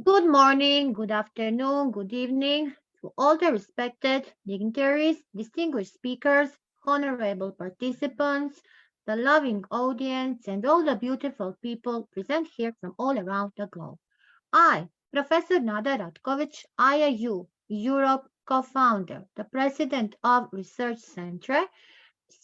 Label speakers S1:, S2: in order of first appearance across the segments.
S1: Good morning, good afternoon, good evening to all the respected dignitaries, distinguished speakers, honorable participants, the loving audience, and all the beautiful people present here from all around the globe. I, Professor Nada Ratkovic, IIU Europe co-founder, the president of Research Centre,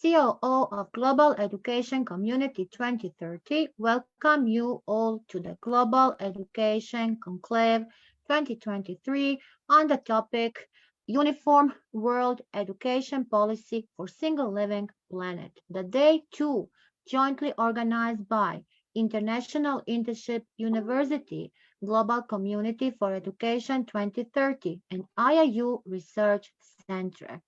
S1: COO of Global Education Community 2030, welcome you all to the Global Education Conclave 2023 on the topic Uniform World Education Policy for Single Living Planet. The day 2, jointly organized by International Internship University, Global Community for Education 2030, and IIU Research Center.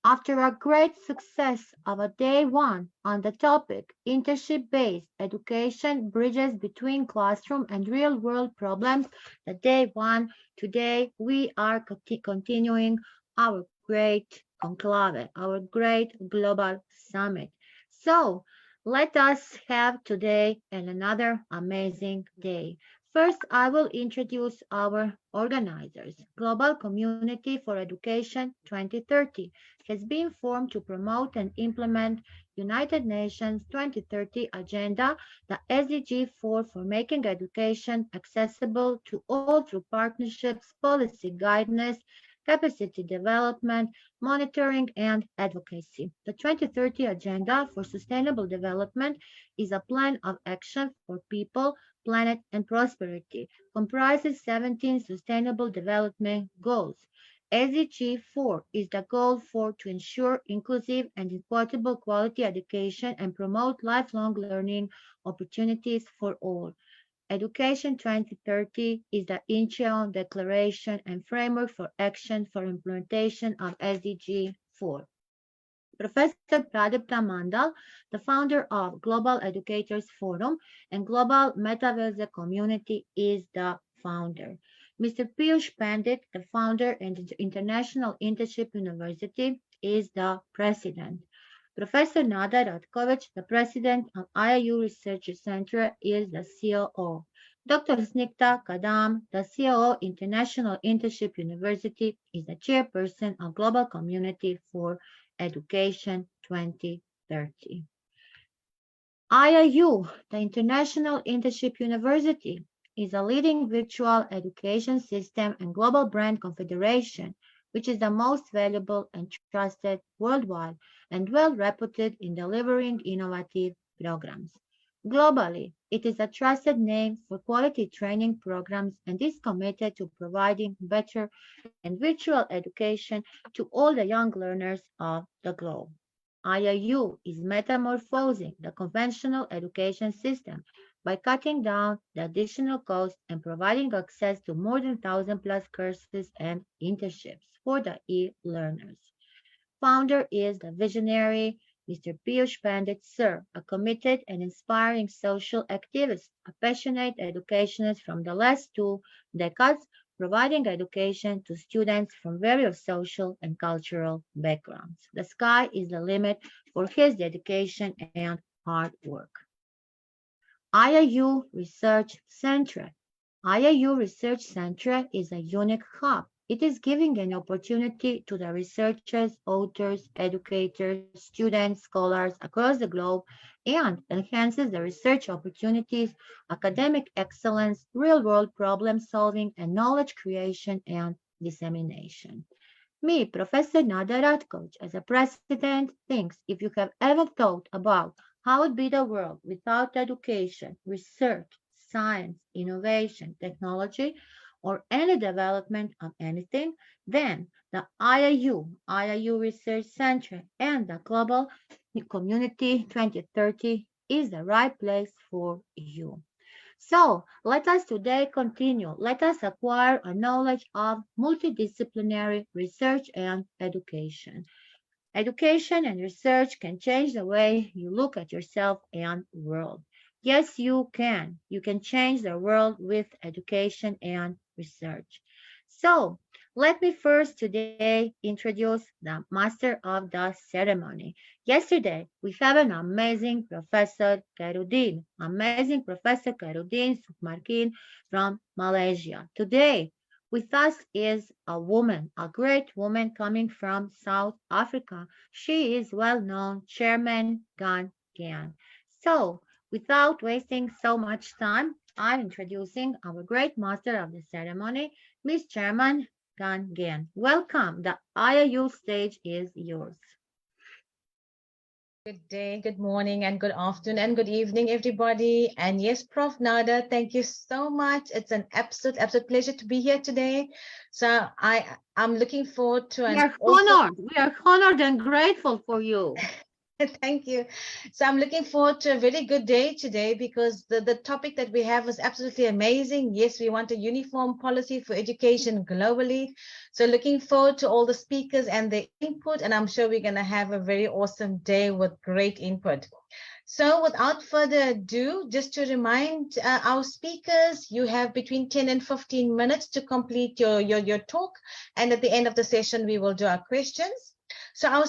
S1: After a great success of a day one on the topic internship-based education bridges between classroom and real-world problems, the day one, today we are continuing our great conclave, our great global summit. So let us have today another amazing day. First, I will introduce our organizers. Global Community for Education 2030 has been formed to promote and implement United Nations 2030 Agenda, the SDG 4 for making education accessible to all through partnerships, policy guidance, capacity development, monitoring, and advocacy. The 2030 Agenda for Sustainable Development is a plan of action for people, planet, and prosperity, comprises 17 Sustainable Development Goals. SDG 4 is the goal for to ensure inclusive and equitable quality education and promote lifelong learning opportunities for all. Education 2030 is the Incheon Declaration and framework for action for implementation of SDG 4. Professor Pradipta Mandal, the founder of Global Educators Forum and Global Metaverse Community, is the founder. Mr. Piyush Pandit, the founder and International Internship University, is the president. Professor Nada Ratkovic, the president of IIU Research Center, is the COO. Dr. Snikta Kadam, the COO International Internship University, is the chairperson of Global Community for Education 2030. IIU, the International Internship University, is a leading virtual education system and global brand confederation, which is the most valuable and trusted worldwide and well reputed in delivering innovative programs. Globally, it is a trusted name for quality training programs and is committed to providing better and virtual education to all the young learners of the globe. IIU is metamorphosing the conventional education system by cutting down the additional cost and providing access to more than 1,000 plus courses and internships for the e-learners. Founder is the visionary Mr. Piyush Pandit Sir, a committed and inspiring social activist, a passionate educationist from the last 2 decades, providing education to students from various social and cultural backgrounds. The sky is the limit for his dedication and hard work. IIU Research Center. IIU Research Center is a unique hub. It is giving an opportunity to the researchers, authors, educators, students, scholars across the globe and enhances the research opportunities, academic excellence, real-world problem solving, and knowledge creation and dissemination. Me, Professor Nada Ratkovic, as a president, thinks if you have ever thought about how would be the world without education, research, science, innovation, technology, or any development of anything, then the IIU Research Center, and the Global Community 2030 is the right place for you. So let us today continue. Let us acquire a knowledge of multidisciplinary research and education. Education and research can change the way you look at yourself and world. Yes, you can. You can change the world with education and research. So Let me first today introduce the master of the ceremony. Yesterday, we have an amazing Professor Khairuddin, amazing Professor Khairuddin Sukmarkin from Malaysia. Today, with us is a woman, a great woman coming from South Africa. She is well-known Chairman Gan Gan. So, without wasting so much time, I'm introducing our great master of the ceremony, Miss Chairman Gan Gan. Welcome. The IAU stage is yours.
S2: Good day, good morning, and good afternoon, and good evening, everybody. And yes, Prof. Nada, thank you so much. It's an absolute pleasure to be here today. So I'm looking forward to
S1: We
S2: an
S1: are
S2: awesome.
S1: honored. We are honored and grateful for you.
S2: Thank you. So I'm looking forward to a very good day today because the topic that we have is absolutely amazing. Yes, we want a uniform policy for education globally. So looking forward to all the speakers and their input, and I'm sure we're going to have a very awesome day with great input. So without further ado, just to remind our speakers, you have between 10 and 15 minutes to complete your talk. And at the end of the session, we will do our questions. So our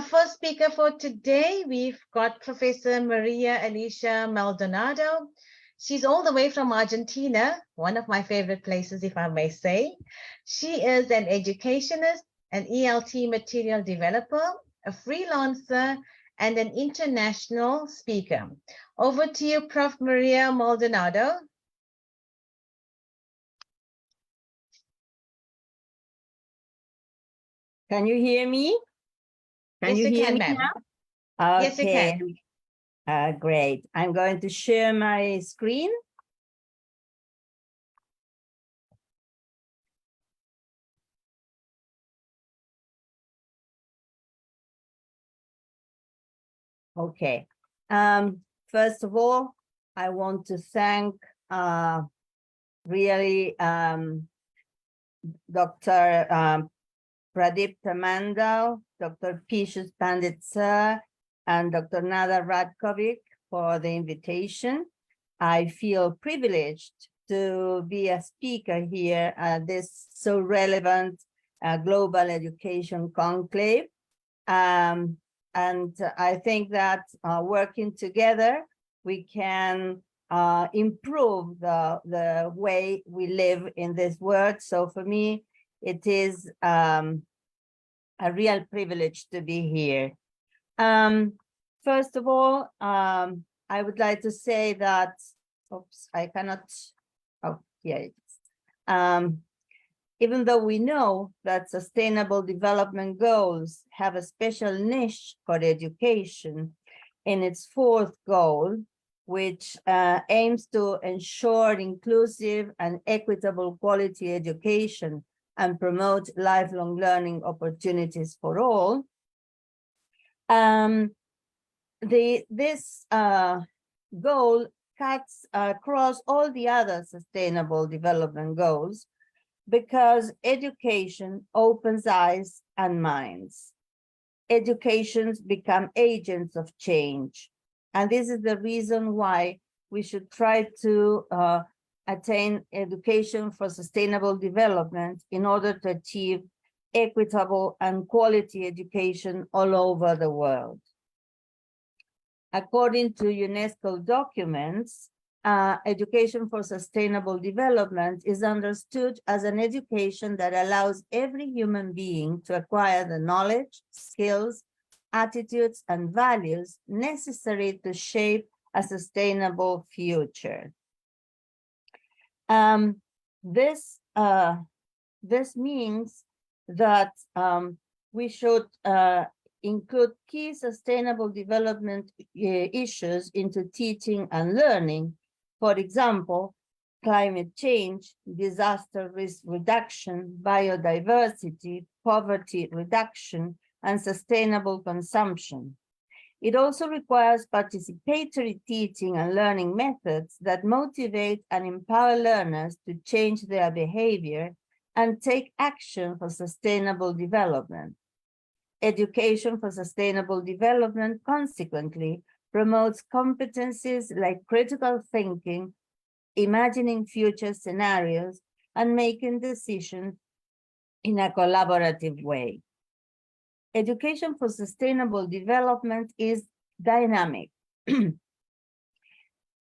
S2: first speaker for today, we've got Professor Maria Alicia Maldonado. She's all the way from Argentina, one of my favorite places, if I may say. She is an educationist, an ELT material developer, a freelancer, and an international speaker. Over to you, Prof. Maria Maldonado.
S3: Can you hear me? Can
S2: Yes,
S3: you
S2: you
S3: hear
S2: can,
S3: me
S2: ma'am.
S3: now?
S2: Yes, you
S3: Okay,
S2: can.
S3: great. I'm going to share my screen. Okay. First of all, I want to thank really Dr. Pradeep Tamandal, Dr. Pishus Pandit Sir, and Dr. Nada Radkovic for the invitation. I feel privileged to be a speaker here at this so relevant global education conclave. And I think that working together, we can improve the way we live in this world. So for me, it is a real privilege to be here. First of all, I would like to say that, oops, I cannot, oh, here it is. Even though we know that sustainable development goals have a special niche for education in its fourth goal, which aims to ensure inclusive and equitable quality education and promote lifelong learning opportunities for all. This goal cuts across all the other sustainable development goals because education opens eyes and minds. Educations become agents of change. And this is the reason why we should try to attain education for sustainable development in order to achieve equitable and quality education all over the world. According to UNESCO documents, education for sustainable development is understood as an education that allows every human being to acquire the knowledge, skills, attitudes, and values necessary to shape a sustainable future. This means that we should include key sustainable development issues into teaching and learning. For example, climate change, disaster risk reduction, biodiversity, poverty reduction, and sustainable consumption. It also requires participatory teaching and learning methods that motivate and empower learners to change their behavior and take action for sustainable development. Education for sustainable development, consequently, promotes competencies like critical thinking, imagining future scenarios, and making decisions in a collaborative way. Education for sustainable development is dynamic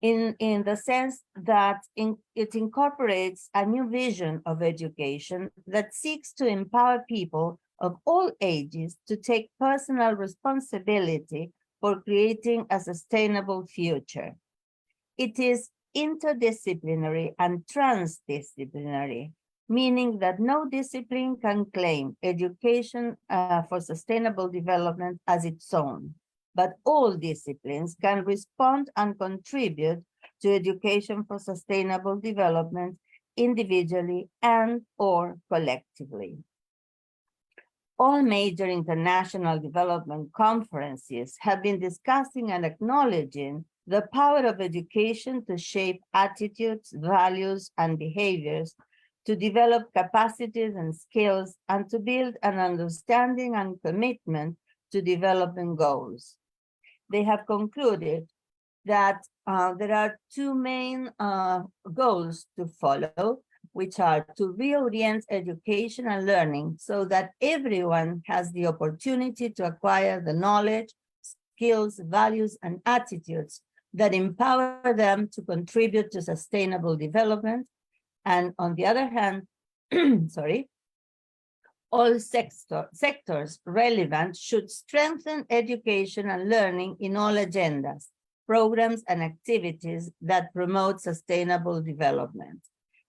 S3: in the sense that it incorporates a new vision of education that seeks to empower people of all ages to take personal responsibility for creating a sustainable future. It is interdisciplinary and transdisciplinary, meaning that no discipline can claim education for sustainable development as its own, but all disciplines can respond and contribute to education for sustainable development individually and or collectively. All major international development conferences have been discussing and acknowledging the power of education to shape attitudes, values, and behaviors, to develop capacities and skills, and to build an understanding and commitment to development goals. They have concluded that there are two main goals to follow, which are to reorient education and learning so that everyone has the opportunity to acquire the knowledge, skills, values, and attitudes that empower them to contribute to sustainable development. And on the other hand, sorry, all sectors relevant should strengthen education and learning in all agendas, programs, and activities that promote sustainable development.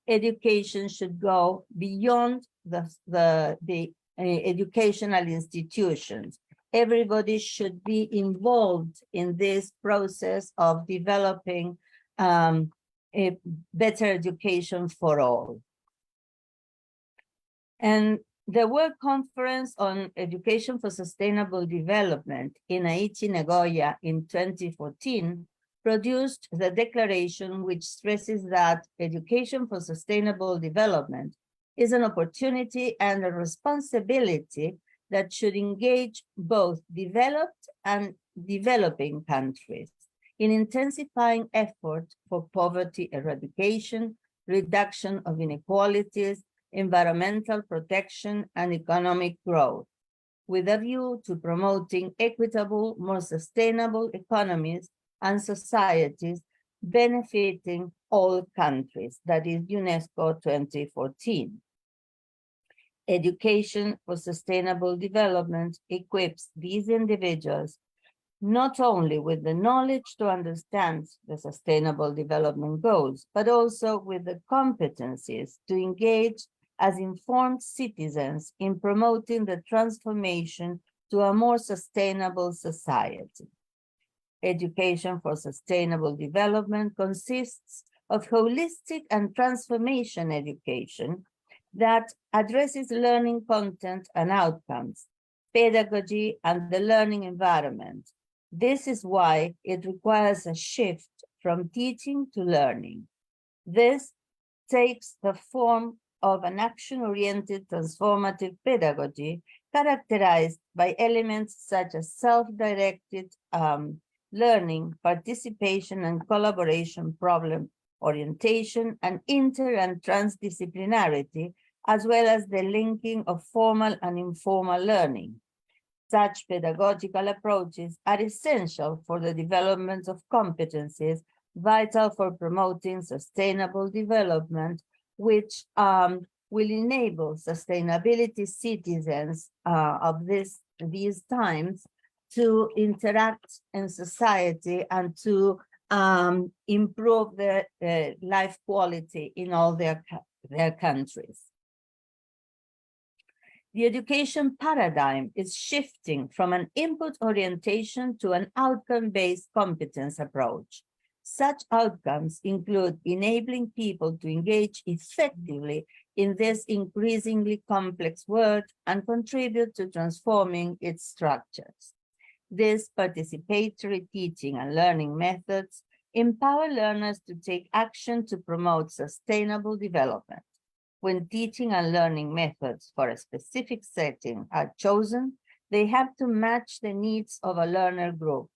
S3: Education should go beyond the educational institutions. Everybody should be involved in this process of developing a better education for all. And the World Conference on Education for Sustainable Development in Aichi, Nagoya in 2014 produced the declaration which stresses that education for sustainable development is an opportunity and a responsibility that should engage both developed and developing countries in intensifying effort for poverty eradication, reduction of inequalities, environmental protection, and economic growth, with a view to promoting equitable, more sustainable economies and societies benefiting all countries. That is UNESCO 2014. Education for sustainable development equips these individuals not only with the knowledge to understand the sustainable development goals, but also with the competencies to engage as informed citizens in promoting the transformation to a more sustainable society. Education for sustainable development consists of holistic and transformation education that addresses learning content and outcomes, pedagogy, and the learning environment. This is why it requires a shift from teaching to learning. This takes the form of an action-oriented transformative pedagogy characterized by elements such as self-directed learning, participation and collaboration, problem orientation, and inter and transdisciplinarity, as well as the linking of formal and informal learning. Such pedagogical approaches are essential for the development of competencies vital for promoting sustainable development, which will enable sustainability citizens of these times to interact in society and to improve their life quality in all their countries. The education paradigm is shifting from an input orientation to an outcome-based competence approach. Such outcomes include enabling people to engage effectively in this increasingly complex world and contribute to transforming its structures. These participatory teaching and learning methods empower learners to take action to promote sustainable development. When teaching and learning methods for a specific setting are chosen, they have to match the needs of a learner group.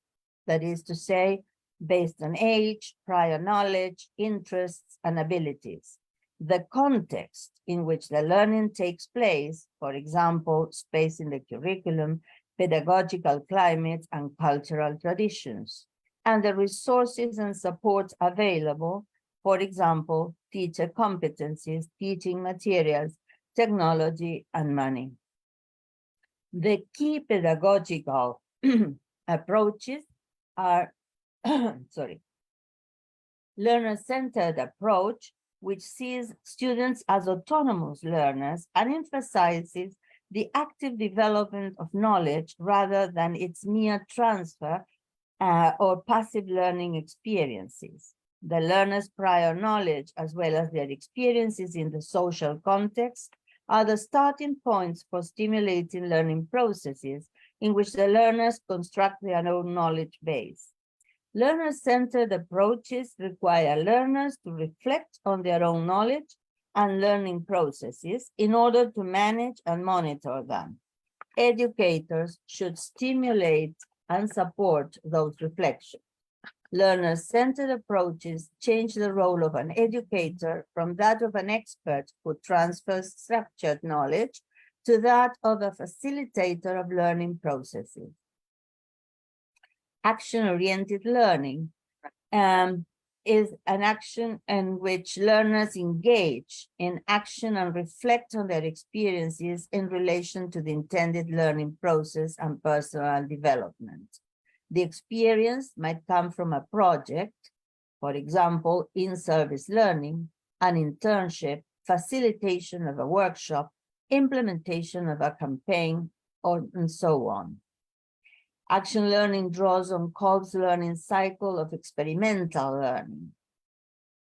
S3: That is to say, based on age, prior knowledge, interests, and abilities. the context in which the learning takes place, for example, space in the curriculum, pedagogical climate, and cultural traditions, and the resources and support available, for example, teacher competencies, teaching materials, technology, and money. The key pedagogical approaches are, sorry, learner-centered approach, which sees students as autonomous learners and emphasizes the active development of knowledge rather than its mere transfer or passive learning experiences. The learner's prior knowledge, as well as their experiences in the social context, are the starting points for stimulating learning processes in which the learners construct their own knowledge base. Learner-centered approaches require learners to reflect on their own knowledge and learning processes in order to manage and monitor them. Educators should stimulate and support those reflections. Learner-centered approaches change the role of an educator from that of an expert who transfers structured knowledge to that of a facilitator of learning processes. Action-oriented learning is an action in which learners engage in action and reflect on their experiences in relation to the intended learning process and personal development. The experience might come from a project, for example, in-service learning, an internship, facilitation of a workshop, implementation of a campaign, and so on. Action learning draws on Kolb's learning cycle of experimental learning,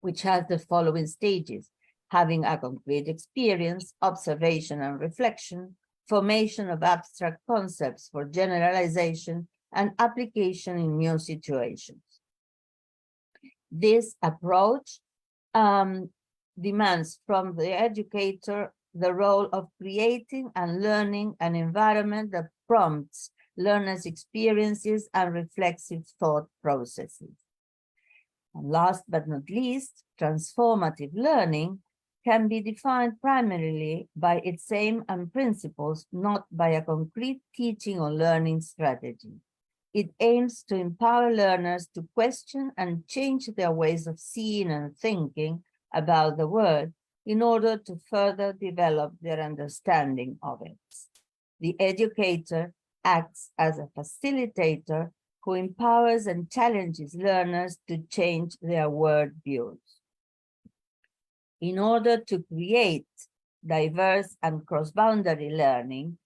S3: which has the following stages: having a concrete experience, observation and reflection, formation of abstract concepts for generalization, and application in new situations. This approach demands from the educator the role of creating and learning an environment that prompts learners' experiences and reflexive thought processes. And last but not least, transformative learning can be defined primarily by its aim and principles, not by a concrete teaching or learning strategy. It aims to empower learners to question and change their ways of seeing and thinking about the world in order to further develop their understanding of it. The educator acts as a facilitator who empowers and challenges learners to change their world views. In order to create diverse and cross-boundary learning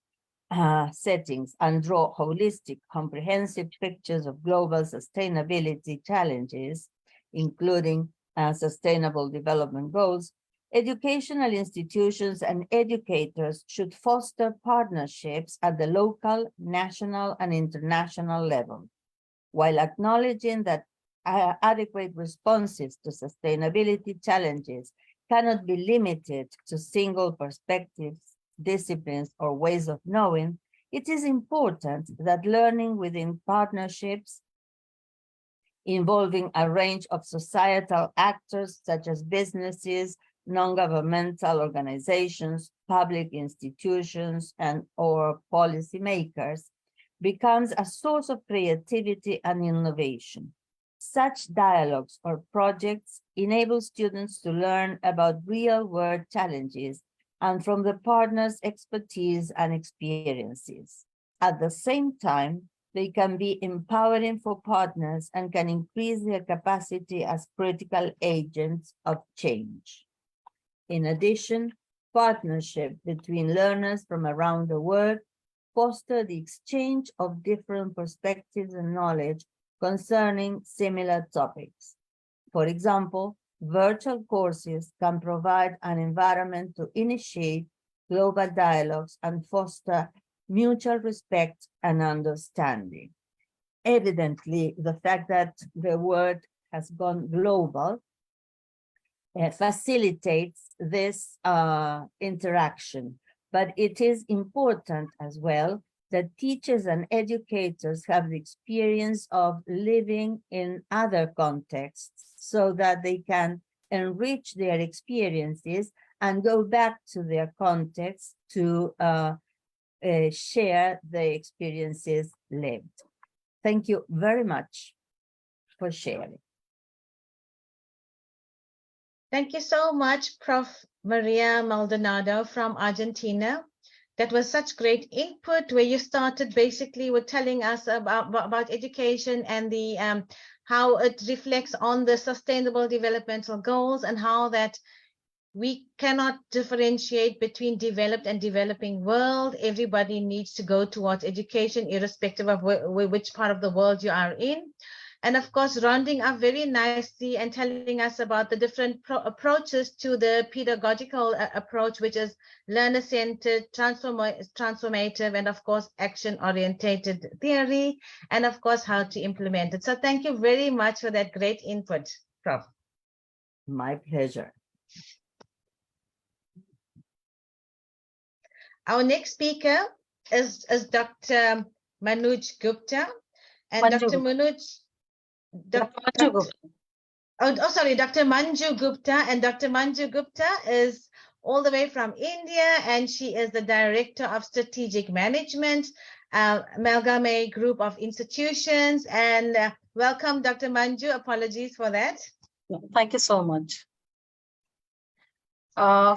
S3: settings and draw holistic, comprehensive pictures of global sustainability challenges, including sustainable development goals, educational institutions and educators should foster partnerships at the local, national, and international level, while acknowledging that adequate responses to sustainability challenges cannot be limited to single perspectives, disciplines, or ways of knowing. It is important that learning within partnerships involving a range of societal actors such as businesses, non-governmental organizations, public institutions, and or policymakers becomes a source of creativity and innovation. Such dialogues or projects enable students to learn about real-world challenges and from the partners' expertise and experiences. At the same time, they can be empowering for partners and can increase their capacity as critical agents of change. In addition, partnership between learners from around the world foster the exchange of different perspectives and knowledge concerning similar topics. For example, virtual courses can provide an environment to initiate global dialogues and foster mutual respect and understanding. Evidently, the fact that the world has gone global facilitates this interaction, but it is important as well that teachers and educators have the experience of living in other contexts so that they can enrich their experiences and go back to their context to share the experiences lived. Thank you very much for sharing.
S2: Thank you so much, Prof. Maria Maldonado from Argentina. That was such great input where you started basically with telling us about education and the how it reflects on the sustainable developmental goals and how that we cannot differentiate between developed and developing world. Everybody needs to go towards education irrespective of which part of the world you are in. And of course, rounding up very nicely and telling us about the different approaches to the pedagogical approach, which is learner-centered, transformative, and of course, action-orientated theory, and of course, how to implement it. So thank you very much for that great input, Prof.
S3: My pleasure.
S2: Our next speaker is Dr. Manoj Gupta. And
S4: Manju.
S2: Dr. Manoj,
S4: Manju Gupta.
S2: Sorry, Dr. Manju Gupta. And Dr. Manju Gupta is all the way from India, and she is the Director of Strategic Management, Amalgame Group of Institutions. And welcome, Dr. Manju. Apologies for that.
S4: Thank you so much.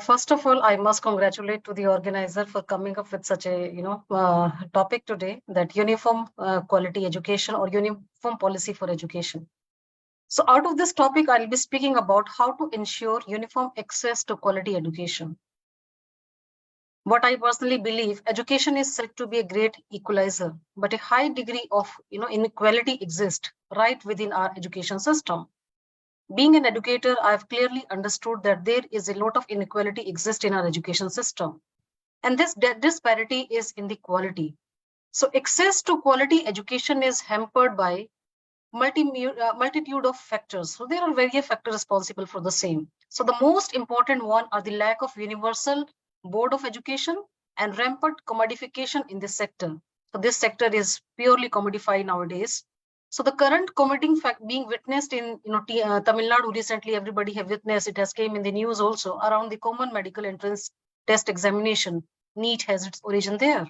S4: First of all, I must congratulate to the organizer for coming up with such a topic today, that uniform quality education or uniform policy for education. So out of this topic, I'll be speaking about how to ensure uniform access to quality education. What I personally believe, education is said to be a great equalizer, but a high degree of inequality exists right within our education system. Being an educator, I've clearly understood that there is a lot of inequality exists in our education system. And this disparity is in the quality. So access to quality education is hampered by multitude of factors. So there are various factors responsible for the same. So the most important one are the lack of universal board of education and rampant commodification in this sector. So this sector is purely commodified nowadays. So the current committing fact being witnessed in Tamil Nadu recently, everybody have witnessed, it has came in the news also, around the common medical entrance test examination. NEET has its origin there.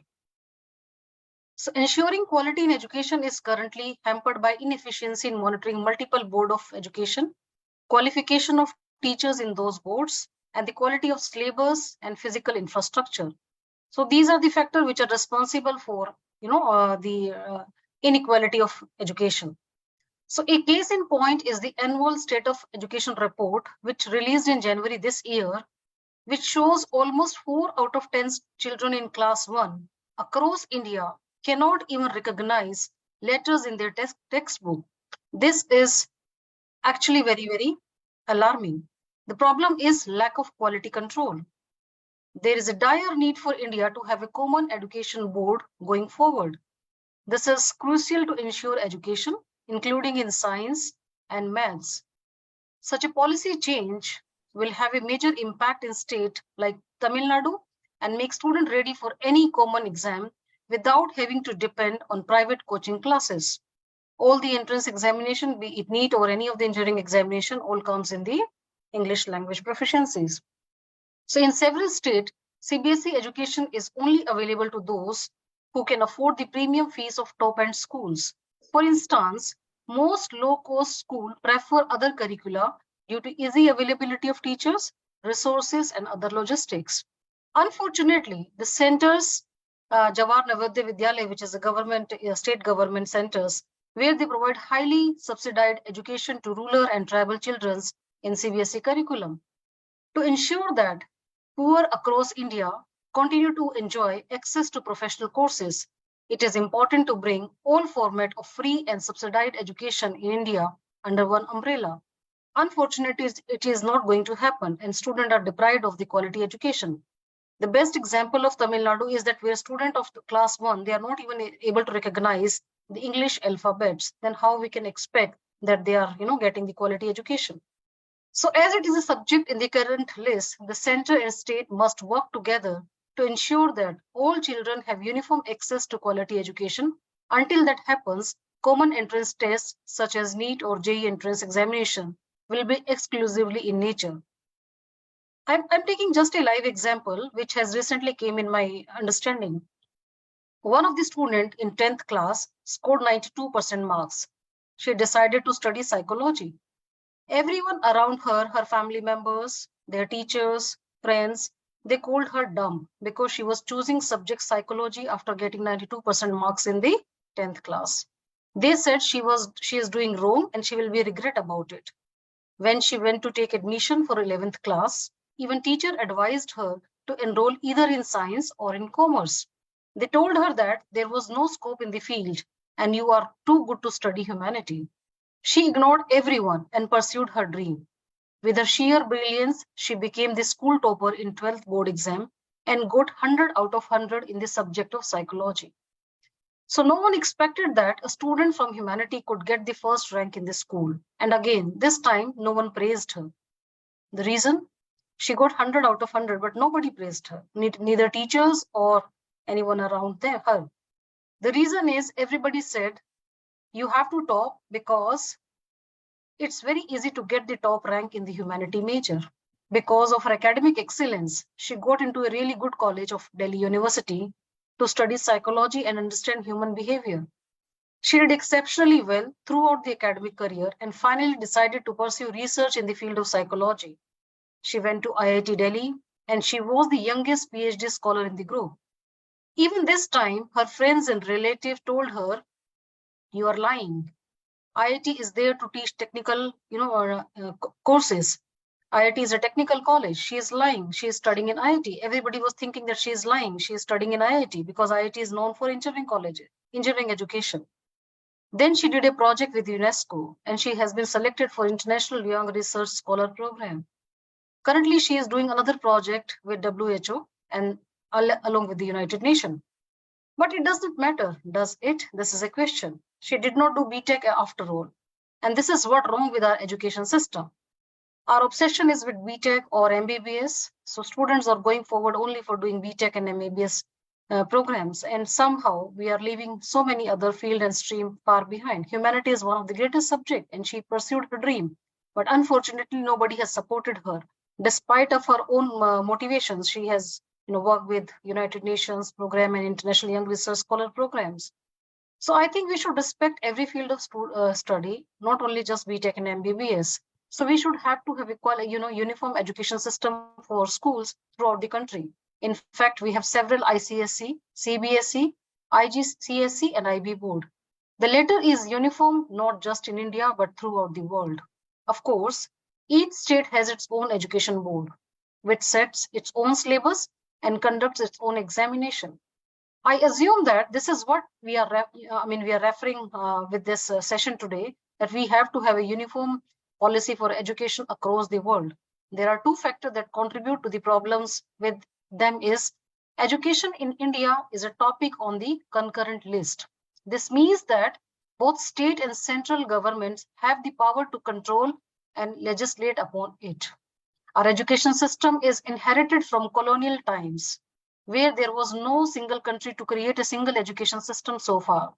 S4: So ensuring quality in education is currently hampered by inefficiency in monitoring multiple board of education, qualification of teachers in those boards, and the quality of syllabus and physical infrastructure. So these are the factors which are responsible for the inequality of education. So a case in point is the annual State of Education report, which released in January this year, which shows almost 4 out of 10 children in class 1 across India cannot even recognize letters in their textbook. This is actually very, very alarming. The problem is lack of quality control. There is a dire need for India to have a common education board going forward. This is crucial to ensure education, including in science and maths. Such a policy change will have a major impact in state like Tamil Nadu and make students ready for any common exam without having to depend on private coaching classes. All the entrance examination, be it NEET or any of the engineering examination, all comes in the English language proficiencies. So in several states, CBSE education is only available to those who can afford the premium fees of top-end schools. For instance, most low-cost schools prefer other curricula due to easy availability of teachers, resources, and other logistics. Unfortunately, the centers, Jawahar Navodaya Vidyalaya, which is a government, state government centers, where they provide highly subsidized education to rural and tribal children in CBSE curriculum. To ensure that poor across India continue to enjoy access to professional courses, it is important to bring all format of free and subsidized education in India under one umbrella. Unfortunately, it is not going to happen, and students are deprived of the quality education. The best example of Tamil Nadu is that where students of class 1, they are not even able to recognize the English alphabets. Then how we can expect that they are getting the quality education? So as it is a subject in the current list, the center and state must work together to ensure that all children have uniform access to quality education. Until that happens, common entrance tests such as NEET or JEE entrance examination will be exclusively in nature. I'm taking just a live example, which has recently came in my understanding. One of the students in 10th class scored 92% marks. She decided to study psychology. Everyone around her, her family members, their teachers, friends, they called her dumb because she was choosing subject psychology after getting 92% marks in the 10th class. They said she is doing wrong and she will be regret about it. When she went to take admission for 11th class, even teacher advised her to enroll either in science or in commerce. They told her that there was no scope in the field and you are too good to study humanity. She ignored everyone and pursued her dream. With her sheer brilliance, she became the school topper in 12th board exam and got 100 out of 100 in the subject of psychology. So no one expected that a student from humanity could get the first rank in the school. And again, this time, no one praised her. The reason? She got 100 out of 100, but nobody praised her, neither teachers or anyone around her. The reason is everybody said, you have to top because it's very easy to get the top rank in the humanity major. Because of her academic excellence, she got into a really good college of Delhi University to study psychology and understand human behavior. She did exceptionally well throughout the academic career and finally decided to pursue research in the field of psychology. She went to IIT Delhi and she was the youngest PhD scholar in the group. Even this time, her friends and relatives told her, you are lying. IIT is there to teach technical, courses. IIT is a technical college. She is lying. She is studying in IIT. Everybody was thinking that she is lying. She is studying in IIT because IIT is known for engineering college, engineering education. Then she did a project with UNESCO and she has been selected for International Young Research Scholar Program. Currently, she is doing another project with WHO and along with the United Nations. But it doesn't matter, does it? This is a question. She did not do BTech after all. And this is what's wrong with our education system. Our obsession is with BTech or MBBS. So students are going forward only for doing BTech and MBBS programs. And somehow we are leaving so many other field and stream far behind. Humanity is one of the greatest subjects and she pursued her dream. But unfortunately, nobody has supported her. Despite of her own motivations, she has worked with United Nations program and International Young Research Scholar programs. So I think we should respect every field of study, not only just BTech and MBBS. So we should have to have equal, uniform education system for schools throughout the country. In fact, we have several ICSE, CBSE, IGCSE, and IB board. The latter is uniform, not just in India, but throughout the world. Of course, each state has its own education board, which sets its own syllabus and conducts its own examination. I assume that this is what we are referring with this session today, that we have to have a uniform policy for education across the world. There are two factors that contribute to the problems with them is education in India is a topic on the concurrent list. This means that both state and central governments have the power to control and legislate upon it. Our education system is inherited from colonial times, where there was no single country to create a single education system so far.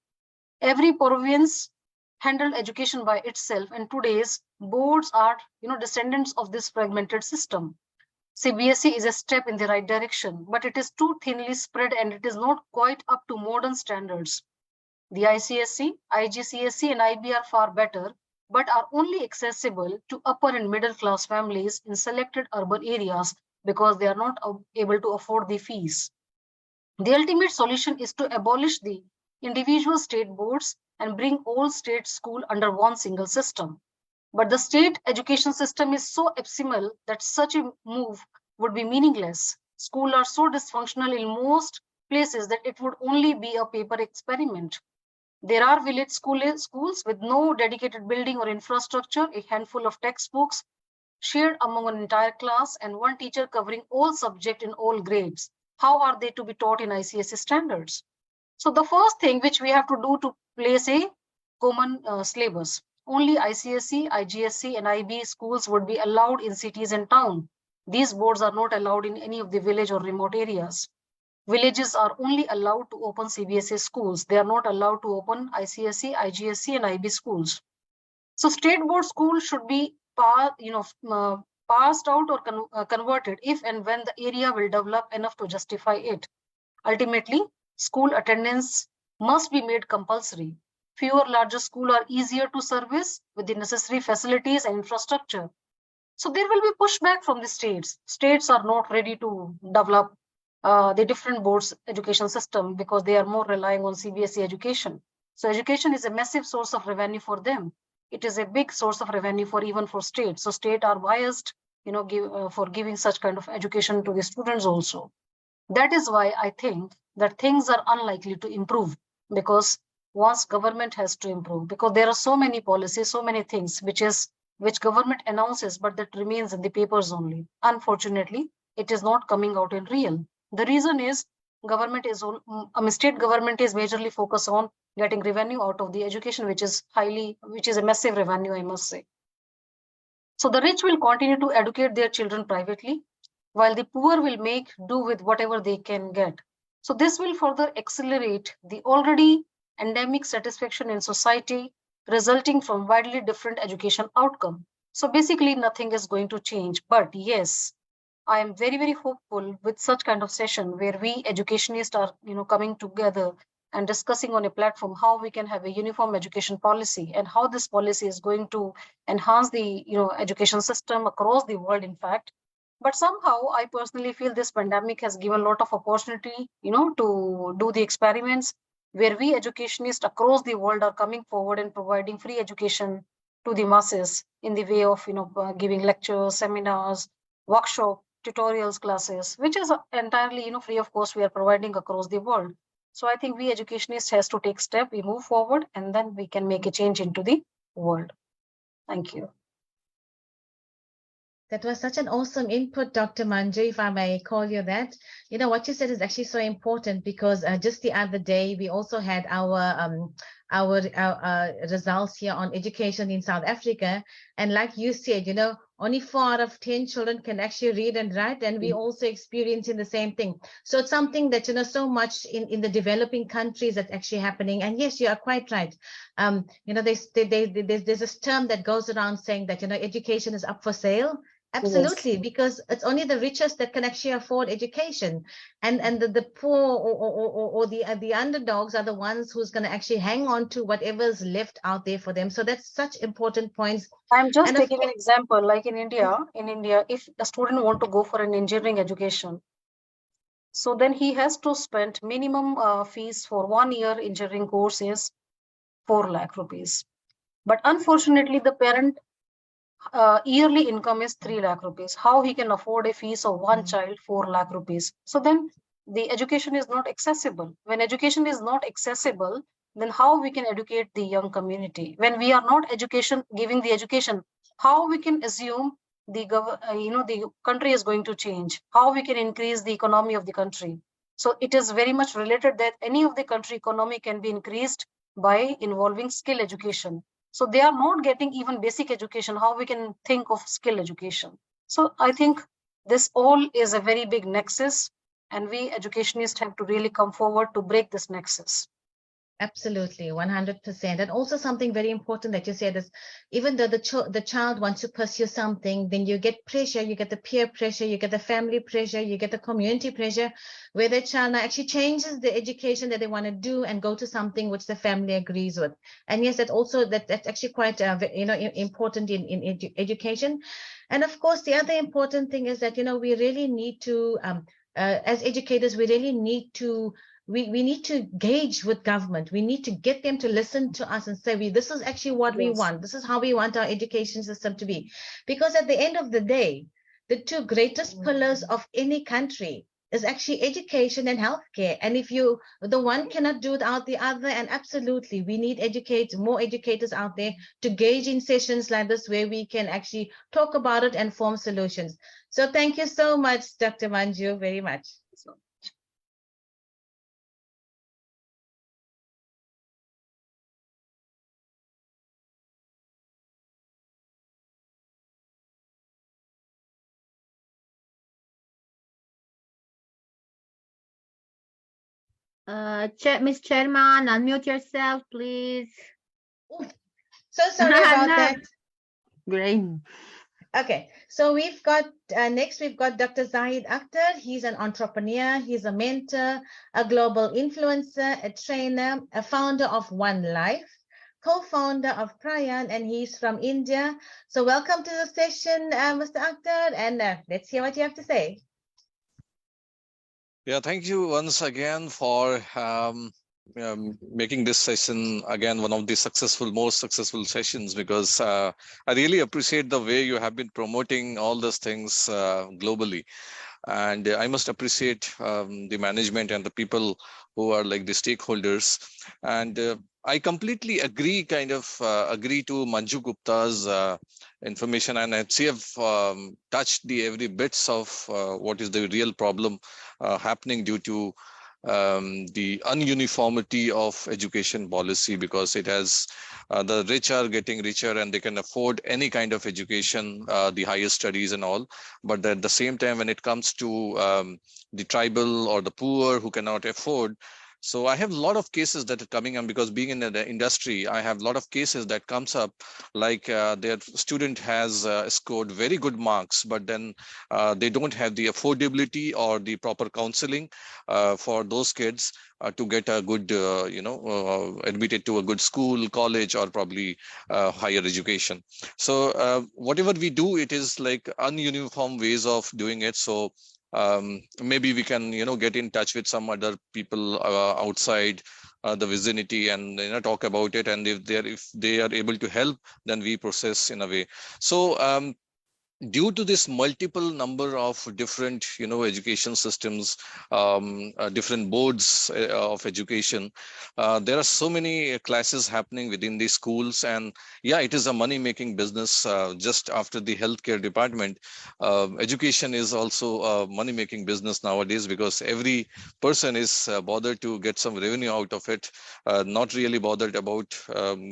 S4: Every province handled education by itself, and today's boards are descendants of this fragmented system. CBSE is a step in the right direction, but it is too thinly spread and it is not quite up to modern standards. The ICSE, IGCSE, and IB are far better, but are only accessible to upper and middle class families in selected urban areas because they are not able to afford the fees. The ultimate solution is to abolish the individual state boards and bring all state schools under one single system. But the state education system is so abysmal that such a move would be meaningless. Schools are so dysfunctional in most places that it would only be a paper experiment. There are village schools with no dedicated building or infrastructure, a handful of textbooks shared among an entire class, and one teacher covering all subjects in all grades. How are they to be taught in ICSE standards? So the first thing which we have to do to place a common syllabus. Only ICSE, IGSE, and IB schools would be allowed in cities and towns. These boards are not allowed in any of the village or remote areas. Villages are only allowed to open CBSE schools. They are not allowed to open ICSE, IGSE, and IB schools. So state board schools should be passed out or converted if and when the area will develop enough to justify it. Ultimately, school attendance must be made compulsory. Fewer larger schools are easier to service with the necessary facilities and infrastructure. So there will be pushback from the states. States are not ready to develop the different boards education system because they are more relying on CBSE education. So education is a massive source of revenue for them. It is a big source of revenue for even for states. So states are biased, for giving such kind of education to the students also. That is why I think that things are unlikely to improve, because once government has to improve, because there are so many policies, so many things which government announces, but that remains in the papers only. Unfortunately, it is not coming out in real. The reason is state government is majorly focused on getting revenue out of the education, which is a massive revenue, I must say. So the rich will continue to educate their children privately, while the poor will make do with whatever they can get. So this will further accelerate the already endemic satisfaction in society resulting from widely different education outcome. So basically nothing is going to change. But yes, I am very, very hopeful with such kind of session where we educationists are, coming together and discussing on a platform how we can have a uniform education policy and how this policy is going to enhance the, education system across the world, in fact. But somehow I personally feel this pandemic has given a lot of opportunity, to do the experiments where we educationists across the world are coming forward and providing free education to the masses in the way of, giving lectures, seminars, workshop, tutorials, classes, which is entirely, free of cost we are providing across the world. So I think we educationists has to take step, we move forward, and then we can make a change into the world. Thank you.
S2: That was such an awesome input, Dr. Manju, if I may call you that. You know, what you said is actually so important because just the other day, we also had our results here on education in South Africa. And like you said, only 4 out of 10 children can actually read and write, and we also experiencing the same thing. So it's something that, so much in the developing countries that's actually happening. And yes, you are quite right. There's this term that goes around saying that, education is up for sale. Absolutely, yes. Because it's only the richest that can actually afford education, and the poor or the underdogs are the ones who's going to actually hang on to whatever's left out there for them. So that's such important points.
S4: I'm just taking an example, like in India, if a student want to go for an engineering education, so then he has to spend minimum fees for 1 year engineering course is 4 lakh rupees. But unfortunately, the parent yearly income is 3 lakh rupees. How he can afford a fees of one child 4 lakh rupees? So then the education is not accessible. When education is not accessible, then how we can educate the young community? When we are not giving the education, how we can assume the country is going to change? How we can increase the economy of the country? So it is very much related that any of the country economy can be increased by involving skill education. So they are not getting even basic education. How we can think of skill education? So I think this all is a very big nexus, and we educationists have to really come forward to break this nexus.
S2: Absolutely, 100%. And also something very important that you said is, even though the child wants to pursue something, then you get pressure, you get the peer pressure, you get the family pressure, you get the community pressure, where the child now actually changes the education that they want to do and go to something which the family agrees with. And yes, that's actually quite important in education. And of course, the other important thing is that we really need to, as educators, we really need to. We need to gauge with government. We need to get them to listen to us and say, this is actually what we want. This is how we want our education system to be. Because at the end of the day, the two greatest pillars of any country is actually education and healthcare. And if the one cannot do without the other, and absolutely, we need more educators out there to gauge in sessions like this where we can actually talk about it and form solutions. So thank you so much, Dr. Manju, very much.
S1: Miss Chairman, unmute yourself, please.
S2: Ooh, so sorry about that.
S1: Great.
S2: Okay, so we've got next we've got Dr. Zahid Akhtar. He's an entrepreneur, he's a mentor, a global influencer, a trainer, a founder of One Life, co-founder of Prayan, and he's from India. So welcome to the session, Mr. Akhtar, and let's hear what you have to say.
S5: Yeah, thank you once again for making this session again one of the most successful sessions, because I really appreciate the way you have been promoting all those things globally. And I must appreciate the management and the people who are like the stakeholders. And I completely agree to Manju Gupta's information, and she have touched the every bits of what is the real problem happening due to the ununiformity of education policy, because it has the rich are getting richer and they can afford any kind of education, the higher studies and all. But at the same time, when it comes to the tribal or the poor who cannot afford, so I have a lot of cases that are coming up, because being in the industry, I have a lot of cases that comes up, like their student has scored very good marks, but then they don't have the affordability or the proper counseling for those kids to get a good, admitted to a good school, college, or probably higher education. So whatever we do, it is like ununiform ways of doing it. So maybe we can, get in touch with some other people outside the vicinity and talk about it. And if they are able to help, then we process in a way. So due to this multiple number of different education systems, different boards of education, there are so many classes happening within the schools. And yeah, it is a money making business. Just after the healthcare department, education is also a money making business nowadays, because every person is bothered to get some revenue out of it, not really bothered about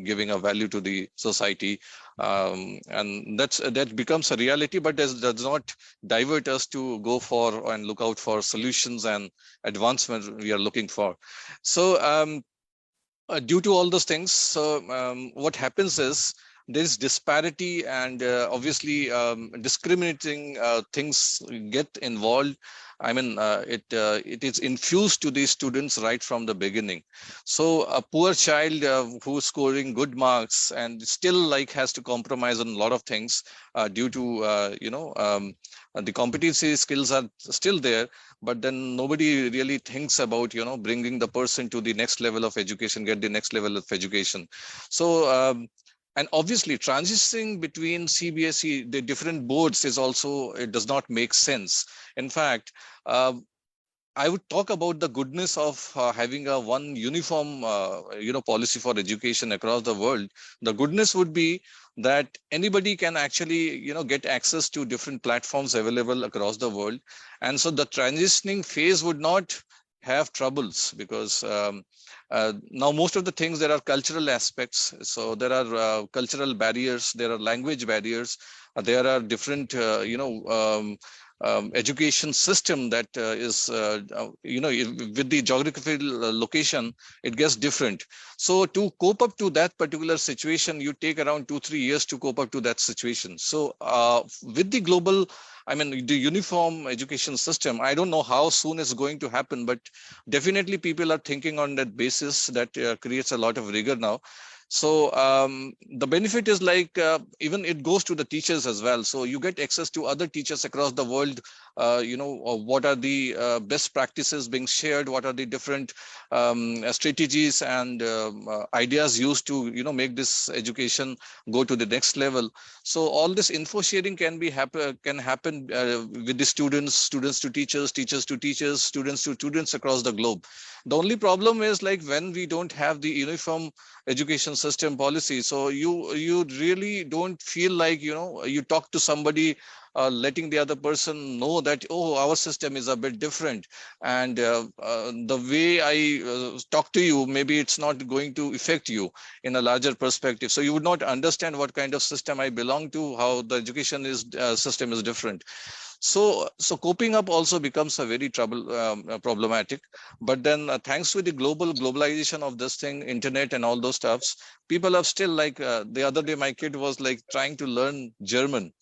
S5: giving a value to the society. And that becomes a reality, but does not divert us to go for and look out for solutions and advancement we are looking for. So due to all those things, so what happens is there's disparity, and obviously discriminating things get involved. I mean, it is infused to these students right from the beginning. So a poor child who's scoring good marks and still like has to compromise on a lot of things due to the competency skills are still there, but then nobody really thinks about bringing the person to the next level of education, get the next level of education. So and obviously transitioning between CBSE, the different boards, is also, it does not make sense. In fact, I would talk about the goodness of having a one uniform, policy for education across the world. The goodness would be that anybody can actually, get access to different platforms available across the world. And so the transitioning phase would not have troubles, because now most of the things, there are cultural aspects. So there are cultural barriers, there are language barriers, there are different, education system that is, with the geographical location, it gets different. So to cope up to that particular situation, you take around 2-3 years to cope up to that situation. So with the global, I mean, the uniform education system, I don't know how soon it's going to happen, but definitely people are thinking on that basis. That creates a lot of rigor now. So the benefit is like even it goes to the teachers as well. So you get access to other teachers across the world. What are the best practices being shared? What are the different strategies and ideas used to make this education go to the next level? So all this info sharing can happen with the students to teachers, teachers to teachers, students to students across the globe. The only problem is like when we don't have the uniform education system policy, so you really don't feel like you talk to somebody, letting the other person know that, oh, our system is a bit different, and the way I talk to you, maybe it's not going to affect you in a larger perspective. So you would not understand what kind of system I belong to, how the education is system is different. So coping up also becomes a very problematic. But then thanks to the globalization of this thing, internet and all those stuffs, people have still like the other day my kid was like trying to learn German.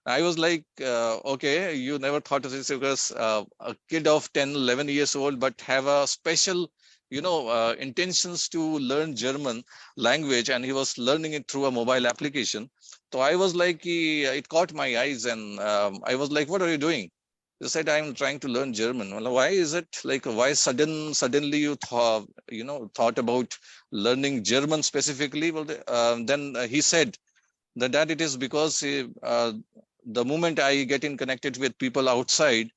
S5: I was like, okay, you never thought of this, because a kid of 10, 11 years old, but have a special, intentions to learn German language, and he was learning it through a mobile application. So I was like, it caught my eyes, and I was like, what are you doing? He said, I'm trying to learn German. Well, why is it like, why suddenly you thought about learning German specifically? Well, then he said that it is because the moment I get in connected with people outside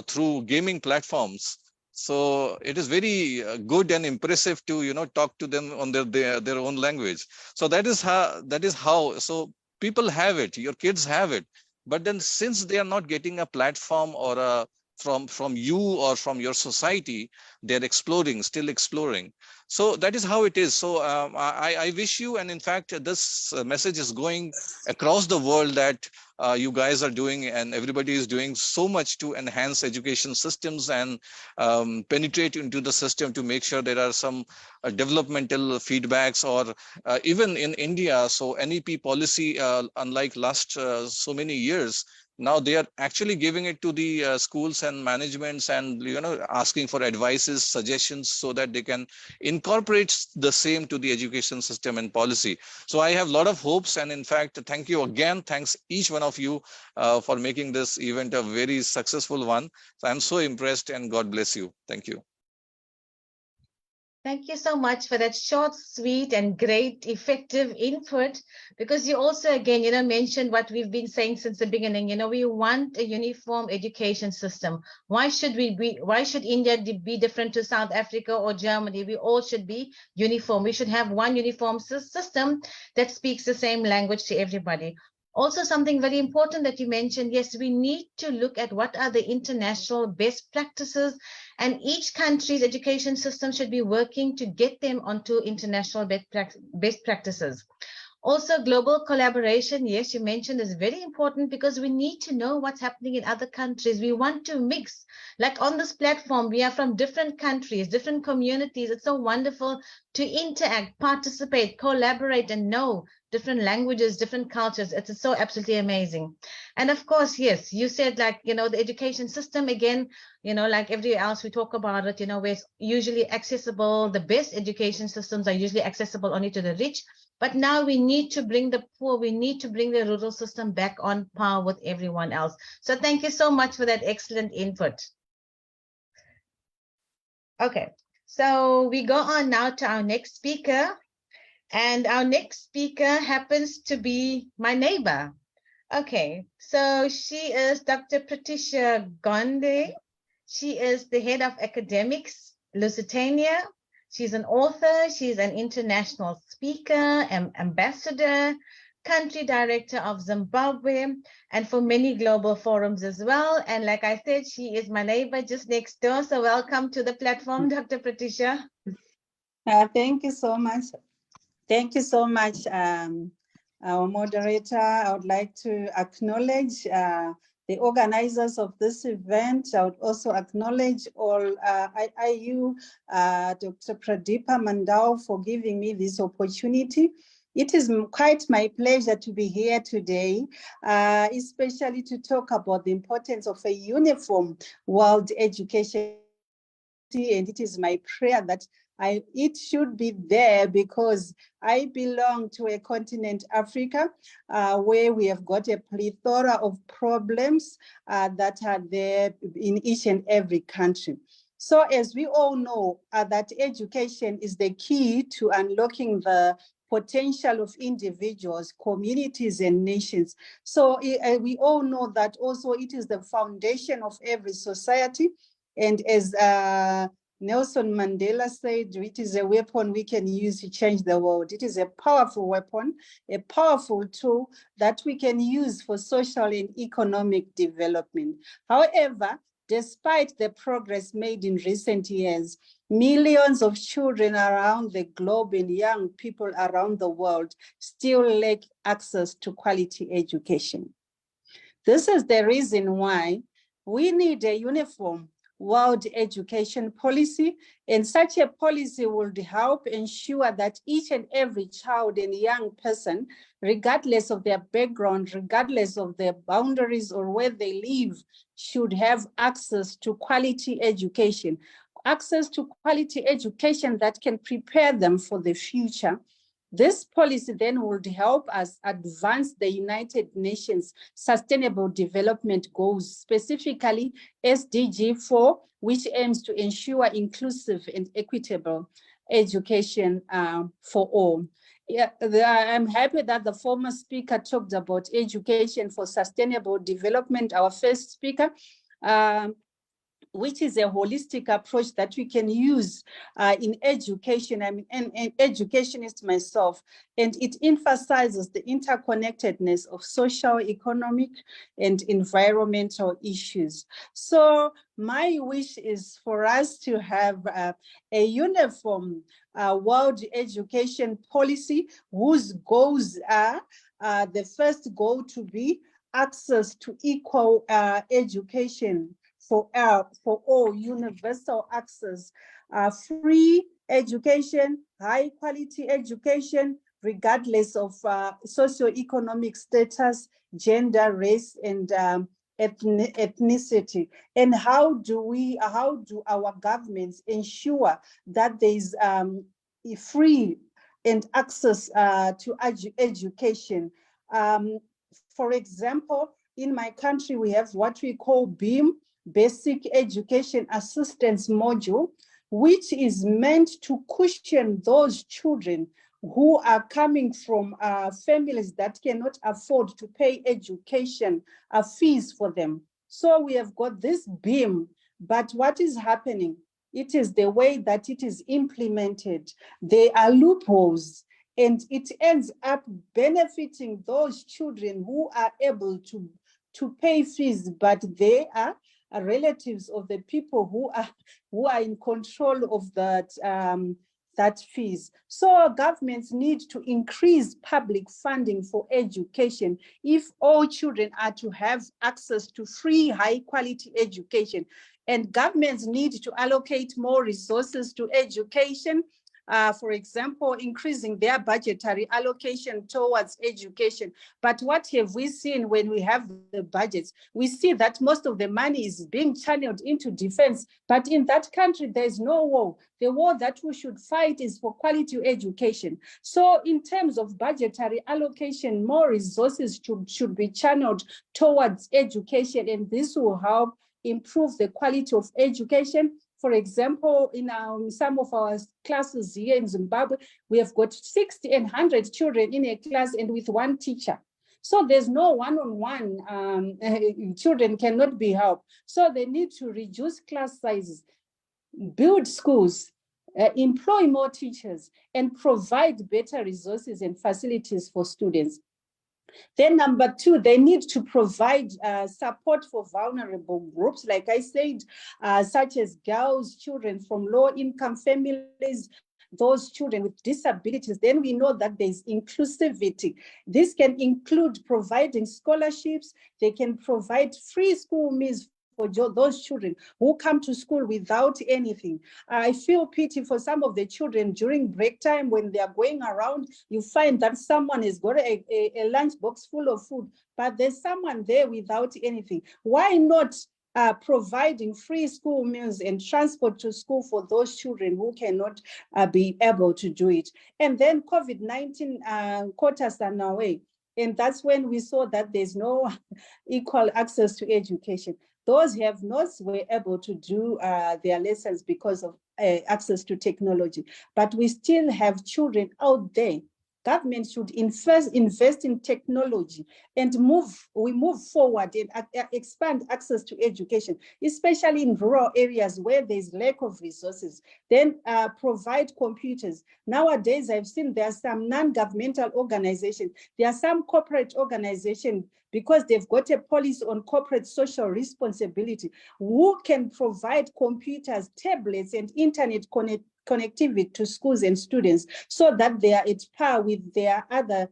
S5: through gaming platforms, so it is very good and impressive to talk to them on their own language. So that is how so people have it, your kids have it, but then since they are not getting a platform or a from you or from your society, they're still exploring. So that is how it is. So I wish you, and in fact this message is going across the world, that you guys are doing, and everybody is doing so much to enhance education systems and penetrate into the system to make sure there are some developmental feedbacks, or even in India. So NEP policy, unlike last so many years, now they are actually giving it to the schools and managements, and asking for advices, suggestions, so that they can incorporate the same to the education system and policy. So I have a lot of hopes, and in fact, thank you again. Thanks each one of you for making this event a very successful one. So I'm so impressed, and God bless you. Thank you.
S2: Thank you so much for that short, sweet, and great, effective input. Because you also, again, mentioned what we've been saying since the beginning. We want a uniform education system. Why should why should India be different to South Africa or Germany? We all should be uniform. We should have one uniform system that speaks the same language to everybody. Also, something very important that you mentioned, yes, we need to look at what are the international best practices, and each country's education system should be working to get them onto international best practices. Also, global collaboration, yes, you mentioned, is very important, because we need to know what's happening in other countries. We want to mix. Like on this platform, we are from different countries, different communities. It's so wonderful to interact, participate, collaborate, and know different languages, different cultures. It's so absolutely amazing. And of course, yes, you said, like, the education system, again, like everywhere else we talk about it, where it's usually accessible. The best education systems are usually accessible only to the rich. But now we need to bring the poor, we need to bring the rural system back on par with everyone else. So thank you so much for that excellent input. Okay, so we go on now to our next speaker. And our next speaker happens to be my neighbor. Okay, so she is Dr. Patricia Gonde. She is the head of academics, Lusitania. She's an author, she's an international speaker, ambassador, country director of Zimbabwe, and for many global forums as well. And like I said, she is my neighbor just next door. So welcome to the platform, Dr. Patricia.
S6: Thank you so much. Thank you so much, our moderator. I would like to acknowledge the organizers of this event. I would also acknowledge all IIU, Dr. Pradeepa Mandao, for giving me this opportunity. It is quite my pleasure to be here today, especially to talk about the importance of a uniform world education. And it is my prayer that it should be there, because I belong to a continent, Africa, where we have got a plethora of problems that are there in each and every country. So as we all know, that education is the key to unlocking the potential of individuals, communities, and nations. So we all know that also it is the foundation of every society. And as Nelson Mandela said, it is a weapon we can use to change the world. It is a powerful weapon, a powerful tool that we can use for social and economic development. However, despite the progress made in recent years, millions of children around the globe and young people around the world still lack access to quality education. This is the reason why we need a uniform world education policy, and such a policy will help ensure that each and every child and young person, regardless of their background, regardless of their boundaries or where they live, should have access to quality education. Access to quality education that can prepare them for the future. This policy then would help us advance the United Nations Sustainable Development Goals, specifically SDG 4, which aims to ensure inclusive and equitable education for all. Yeah, I'm happy that the former speaker talked about education for sustainable development, our first speaker. Which is a holistic approach that we can use in education. I'm an educationist myself, and it emphasizes the interconnectedness of social, economic, and environmental issues. So my wish is for us to have a uniform world education policy whose goals are the first goal to be access to equal education for all, universal access, free education, high quality education, regardless of socioeconomic status, gender, race, and ethnicity. And how do our governments ensure that there is free and access to education? For example, in my country, we have what we call BEAM, Basic Education Assistance Module, which is meant to cushion those children who are coming from families that cannot afford to pay education fees for them. So we have got this BEAM, but what is happening? It is the way that it is implemented. There are loopholes, and it ends up benefiting those children who are able to pay fees, but they are relatives of the people who are in control of that fees. So governments need to increase public funding for education if all children are to have access to free, high quality education. And governments need to allocate more resources to education. For example, increasing their budgetary allocation towards education. But what have we seen when we have the budgets? We see that most of the money is being channeled into defense, but in that country, there's no war. The war that we should fight is for quality education. So in terms of budgetary allocation, more resources should be channeled towards education, and this will help improve the quality of education. For example, in some of our classes here in Zimbabwe, we have got 60 and 100 children in a class and with one teacher. So there's no one-on-one, children cannot be helped. So they need to reduce class sizes, build schools, employ more teachers, and provide better resources and facilities for students. Then number two, they need to provide support for vulnerable groups, like I said, such as girls, children from low-income families, those children with disabilities. Then we know that there's inclusivity. This can include providing scholarships. They can provide free school meals for those children who come to school without anything. I feel pity for some of the children during break time when they are going around. You find that someone has got a lunchbox full of food, but there's someone there without anything. Why not providing free school meals and transport to school for those children who cannot be able to do it? And then COVID-19 caught us on our way. And that's when we saw that there's no equal access to education. Those who have not were able to do their lessons because of access to technology. But we still have children out there. Government should invest in technology and we move forward and expand access to education, especially in rural areas where there's lack of resources. Then provide computers. Nowadays, I've seen there are some non-governmental organizations. There are some corporate organizations, because they've got a policy on corporate social responsibility, who can provide computers, tablets, and internet connectivity to schools and students so that they are at par with their other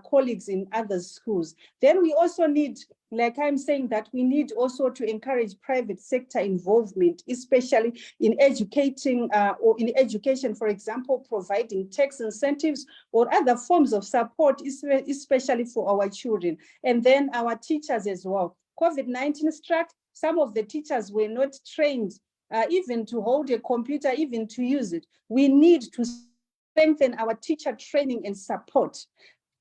S6: colleagues in other schools. Then we also need, like I'm saying, that we need also to encourage private sector involvement, especially in educating or in education, for example, providing tax incentives or other forms of support, especially for our children. And then our teachers as well. COVID-19 struck, some of the teachers were not trained even to hold a computer, even to use it. We need to strengthen our teacher training and support.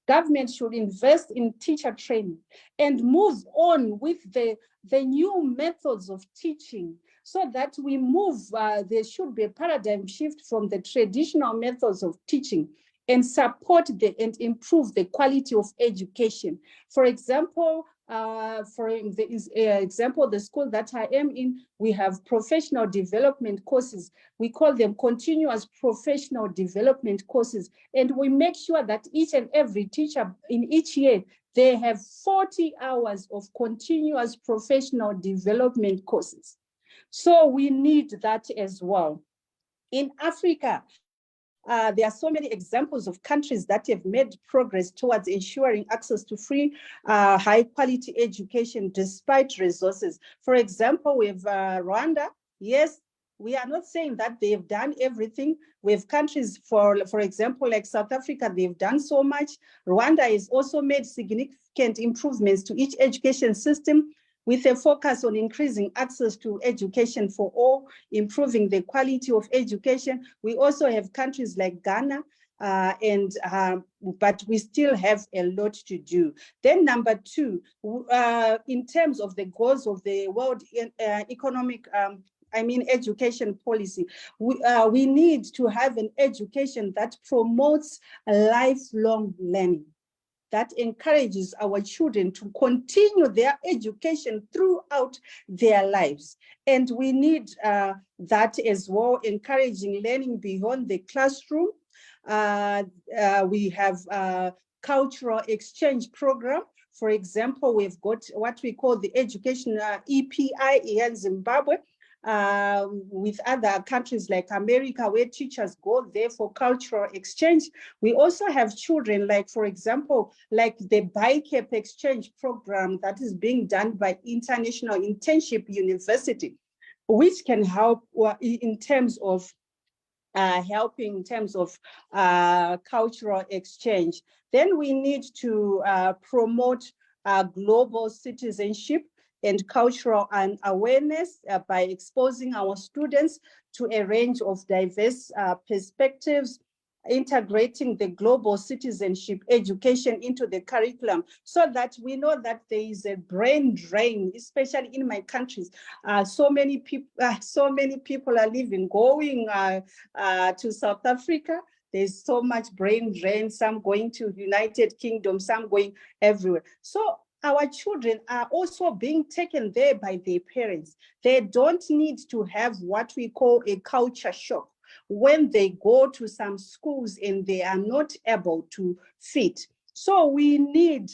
S6: Government should invest in teacher training and move on with the new methods of teaching so that we move, there should be a paradigm shift from the traditional methods of teaching and support and improve the quality of education. For example, the school that I am in, we have professional development courses. We call them continuous professional development courses. And we make sure that each and every teacher in each year, they have 40 hours of continuous professional development courses. So we need that as well. In Africa, there are so many examples of countries that have made progress towards ensuring access to free, high quality education despite resources. For example, we have Rwanda. Yes, we are not saying that they've done everything. We have countries, for example, like South Africa, they've done so much. Rwanda has also made significant improvements to each education system, with a focus on increasing access to education for all, improving the quality of education. We also have countries like Ghana, but we still have a lot to do. Then number two, in terms of the goals of the World Economic education policy, we need to have an education that promotes lifelong learning, that encourages our children to continue their education throughout their lives. And we need that as well, encouraging learning beyond the classroom. We have a cultural exchange program. For example, we've got what we call the education EPI here in Zimbabwe, with other countries like America, where teachers go there for cultural exchange. We also have children, like, for example, like the BICAP exchange program that is being done by International Internship University, which can help in terms of helping in terms of cultural exchange. Then we need to promote global citizenship and cultural awareness by exposing our students to a range of diverse perspectives, integrating the global citizenship education into the curriculum, so that we know that there is a brain drain, especially in my countries. So many people are going to South Africa. There's so much brain drain, some going to United Kingdom, some going everywhere. So our children are also being taken there by their parents. They don't need to have what we call a culture shock when they go to some schools and they are not able to fit. So we need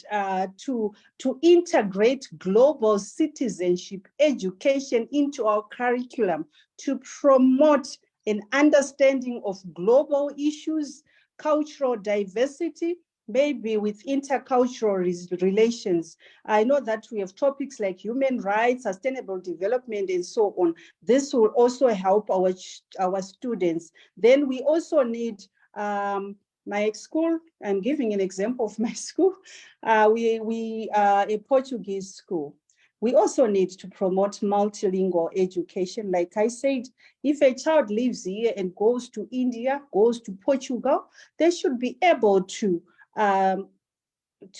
S6: to integrate global citizenship education into our curriculum to promote an understanding of global issues, cultural diversity, maybe with intercultural relations. I know that we have topics like human rights, sustainable development, and so on. This will also help our students. Then we also need my school. I'm giving an example of my school. We are a Portuguese school. We also need to promote multilingual education. Like I said, if a child lives here and goes to India, goes to Portugal, they should be able to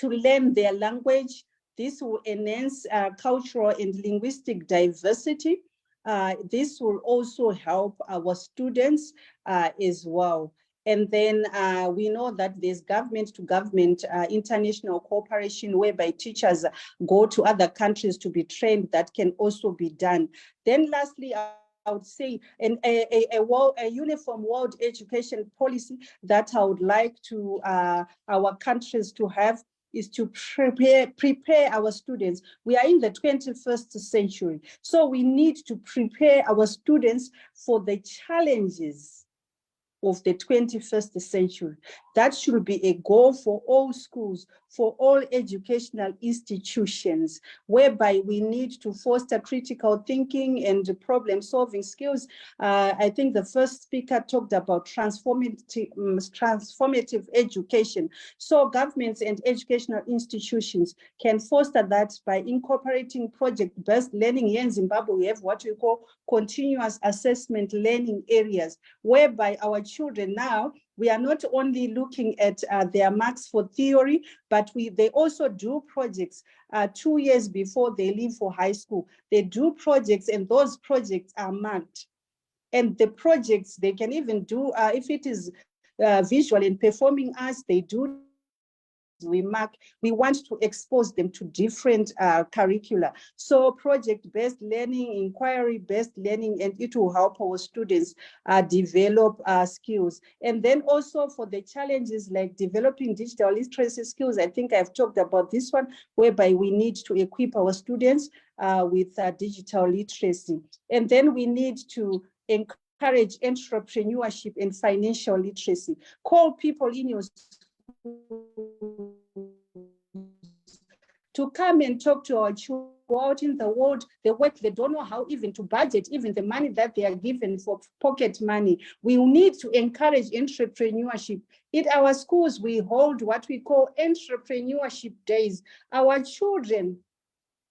S6: learn their language. This will enhance cultural and linguistic diversity. This will also help our students as well. And then we know that there's government-to-government international cooperation whereby teachers go to other countries to be trained. That can also be done. Then lastly, I would say a uniform world education policy that I would like to our countries to have is to prepare our students. We are in the 21st century, so we need to prepare our students for the challenges of the 21st century. That should be a goal for all schools, for all educational institutions, whereby we need to foster critical thinking and problem-solving skills. I think the first speaker talked about transformative education. So governments and educational institutions can foster that by incorporating project-based learning. Here in Zimbabwe, we have what we call continuous assessment learning areas, whereby our children now, we are not only looking at their marks for theory, but they also do projects 2 years before they leave for high school. They do projects, and those projects are marked. And the projects, they can even do, if it is visual and performing arts, they do. We want to expose them to different curricula. So project-based learning, inquiry-based learning, and it will help our students develop skills. And then also for the challenges like developing digital literacy skills, I think I've talked about this one, whereby we need to equip our students with digital literacy. And then we need to encourage entrepreneurship and financial literacy. Call people in your to come and talk to our children out in the world. They work, they don't know how even to budget, even the money that they are given for pocket money. We need to encourage entrepreneurship. In our schools, we hold what we call entrepreneurship days. Our children,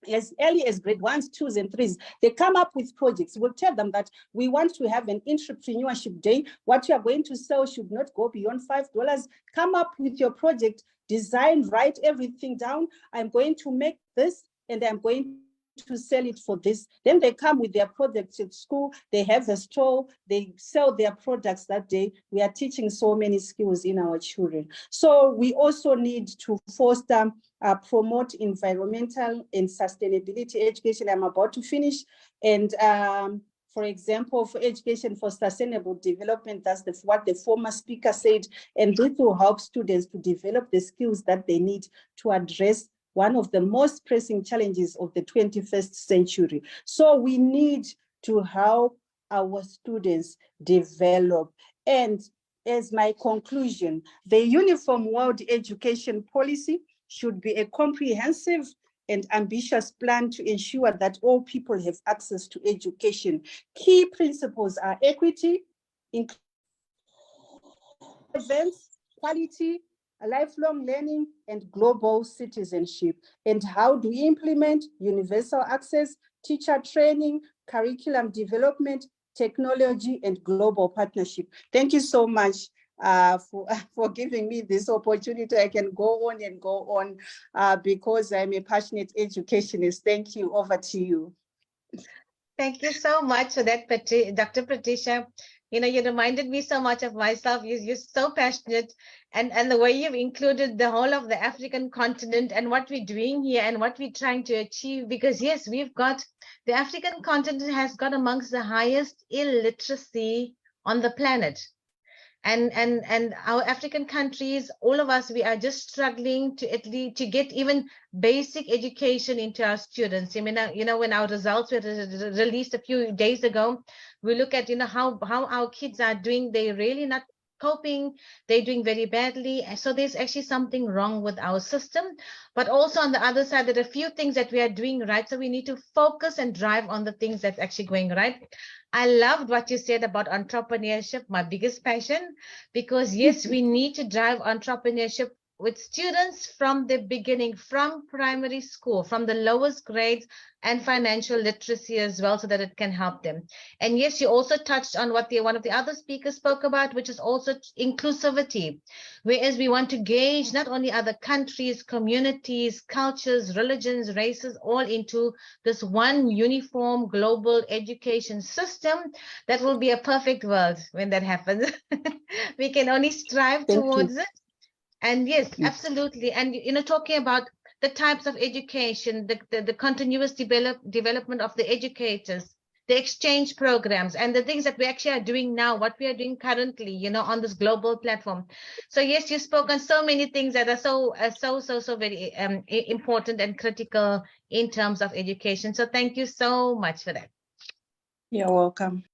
S6: as early as grade 1s, 2s, and 3s, they come up with projects. We'll tell them that we want to have an entrepreneurship day. What you are going to sell should not go beyond $5. Come up with your project, design, write everything down. I'm going to make this, and I'm going to sell it for this. Then they come with their products at school. They have a store. They sell their products that day. We are teaching so many skills in our children. So we also need to foster promote environmental and sustainability education. I'm about to finish. And for example, for education for sustainable development, that's what the former speaker said. And this will help students to develop the skills that they need to address one of the most pressing challenges of the 21st century. So we need to help our students develop. And as my conclusion, the Uniform World Education Policy should be a comprehensive and ambitious plan to ensure that all people have access to education. Key principles are equity, events, quality, lifelong learning, and global citizenship. And how do we implement universal access, teacher training, curriculum development, technology, and global partnership? Thank you so much for giving me this opportunity. I can go on and go on because I'm a passionate educationist. Thank you. Over to you.
S2: Thank you so much for that, Dr. Patricia. You know, you reminded me so much of myself. You're so passionate, and the way you've included the whole of the African continent and what we're doing here and what we're trying to achieve. Because yes, we've got, the African continent has got amongst the highest illiteracy on the planet. And our African countries, all of us, we are just struggling to get even basic education into our students. I mean, you know, when our results were released a few days ago, we look at, you know, how our kids are doing. They're really not coping. They're doing very badly. So there's actually something wrong with our system. But also on the other side, there are a few things that we are doing right. So we need to focus and drive on the things that's actually going right. I loved what you said about entrepreneurship, my biggest passion, because yes, we need to drive entrepreneurship with students from the beginning, from primary school, from the lowest grades, and financial literacy as well, so that it can help them. And yes, you also touched on what one of the other speakers spoke about, which is also inclusivity, whereas we want to gauge not only other countries, communities, cultures, religions, races, all into this one uniform global education system. That will be a perfect world when that happens. We can only strive towards it. And yes, absolutely. And, you know, talking about the types of education, the continuous development of the educators, the exchange programs, and the things that we actually are doing now, what we are doing currently, you know, on this global platform. So yes, you spoke on so many things that are so very important and critical in terms of education. So thank you so much for that.
S6: You're welcome.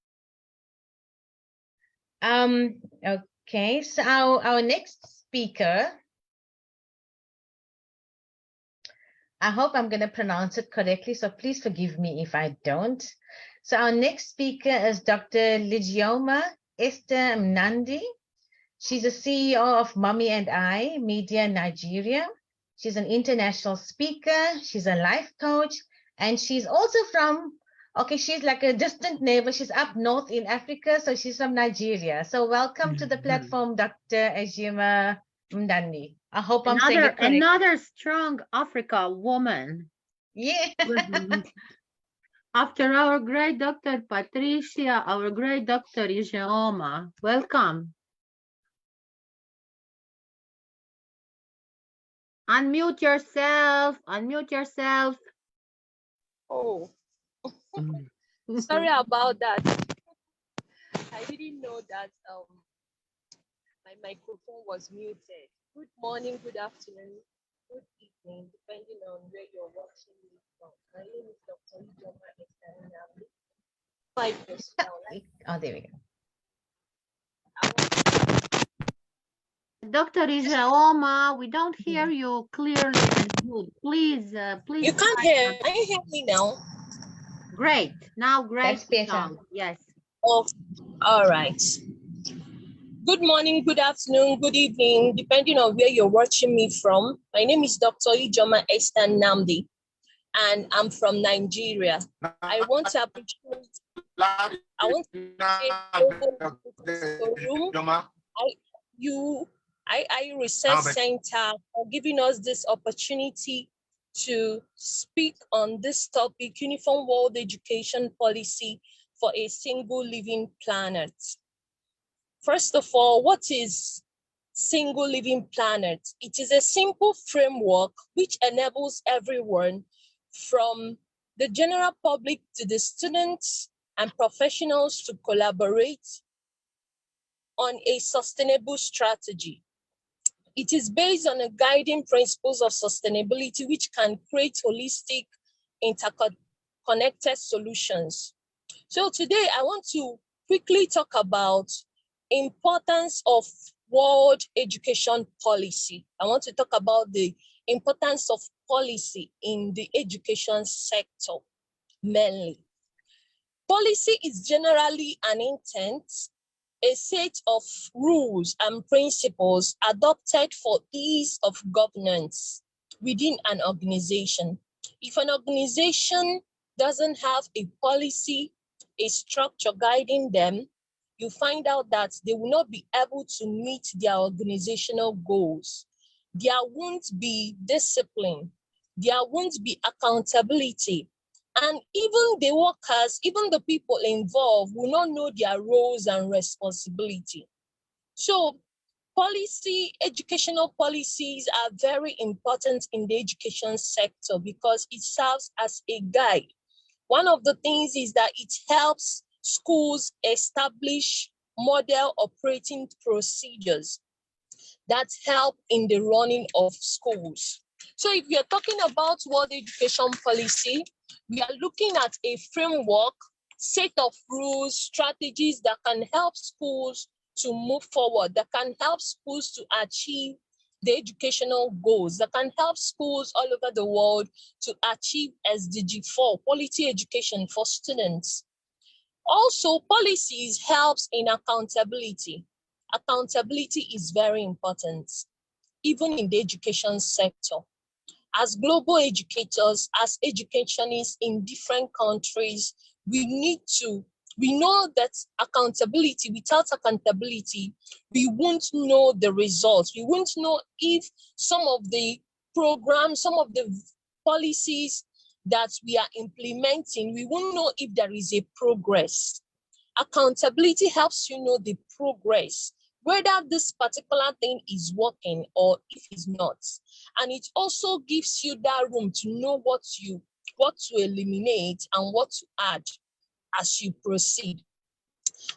S2: Okay, so our next speaker, I hope I'm going to pronounce it correctly, so please forgive me if I don't. So our next speaker is Dr. Ligioma Esther Mnandi. She's the CEO of Mummy and I Media Nigeria. She's an international speaker. She's a life coach. And she's also from, okay, she's like a distant neighbor. She's up north in Africa, so she's from Nigeria. So welcome to the platform, Dr. Ligioma Mnandi. I hope I'm saying it correctly.
S1: Another strong Africa woman.
S2: Yeah.
S1: After our great Dr. Patricia, our great Dr. Ijeoma. Welcome. Unmute yourself. Unmute yourself.
S7: Oh, sorry about that. I didn't know that my microphone was muted. Good morning, good afternoon, good evening, depending on where you're watching me from. My name is Dr. Ijoma Estanami. My personal life.
S2: Oh, there we go.
S1: Dr. Ijeoma, we don't hear you clearly and good. Please, please.
S7: You can't hear. Can you hear me now?
S1: Great. Now great.
S2: That's better.
S1: sound. Yes.
S7: Oh, all right. Good morning, good afternoon, good evening, depending on where you're watching me from. My name is Dr. Ijoma Esther Namdi, and I'm from Nigeria. I want to appreciate I Research Center for giving us this opportunity to speak on this topic, Uniform World Education Policy for a Single Living Planet. First of all, what is Single Living Planet? It is a simple framework which enables everyone from the general public to the students and professionals to collaborate on a sustainable strategy. It is based on the guiding principles of sustainability, which can create holistic, interconnected solutions. So today I want to quickly talk about importance of world education policy. I want to talk about the importance of policy in the education sector mainly. Policy is generally an intent, a set of rules and principles adopted for ease of governance within an organization. If an organization doesn't have a policy, a structure guiding them, you find out that they will not be able to meet their organizational goals. There won't be discipline. There won't be accountability. And even the workers, even the people involved will not know their roles and responsibility. So educational policies are very important in the education sector because it serves as a guide. One of the things is that it helps schools establish model operating procedures that help in the running of schools. So if we are talking about world education policy, we are looking at a framework, set of rules, strategies that can help schools to move forward, that can help schools to achieve the educational goals, that can help schools all over the world to achieve SDG 4, quality education for students. Also, policies helps in accountability. Accountability is very important, even in the education sector. As global educators, as educationists in different countries, we know that accountability, without accountability, we won't know the results. We won't know if some of the programs, some of the policies that we are implementing, we won't know if there is a progress. Accountability helps you know the progress, whether this particular thing is working or if it's not. And it also gives you that room to know what to eliminate and what to add as you proceed.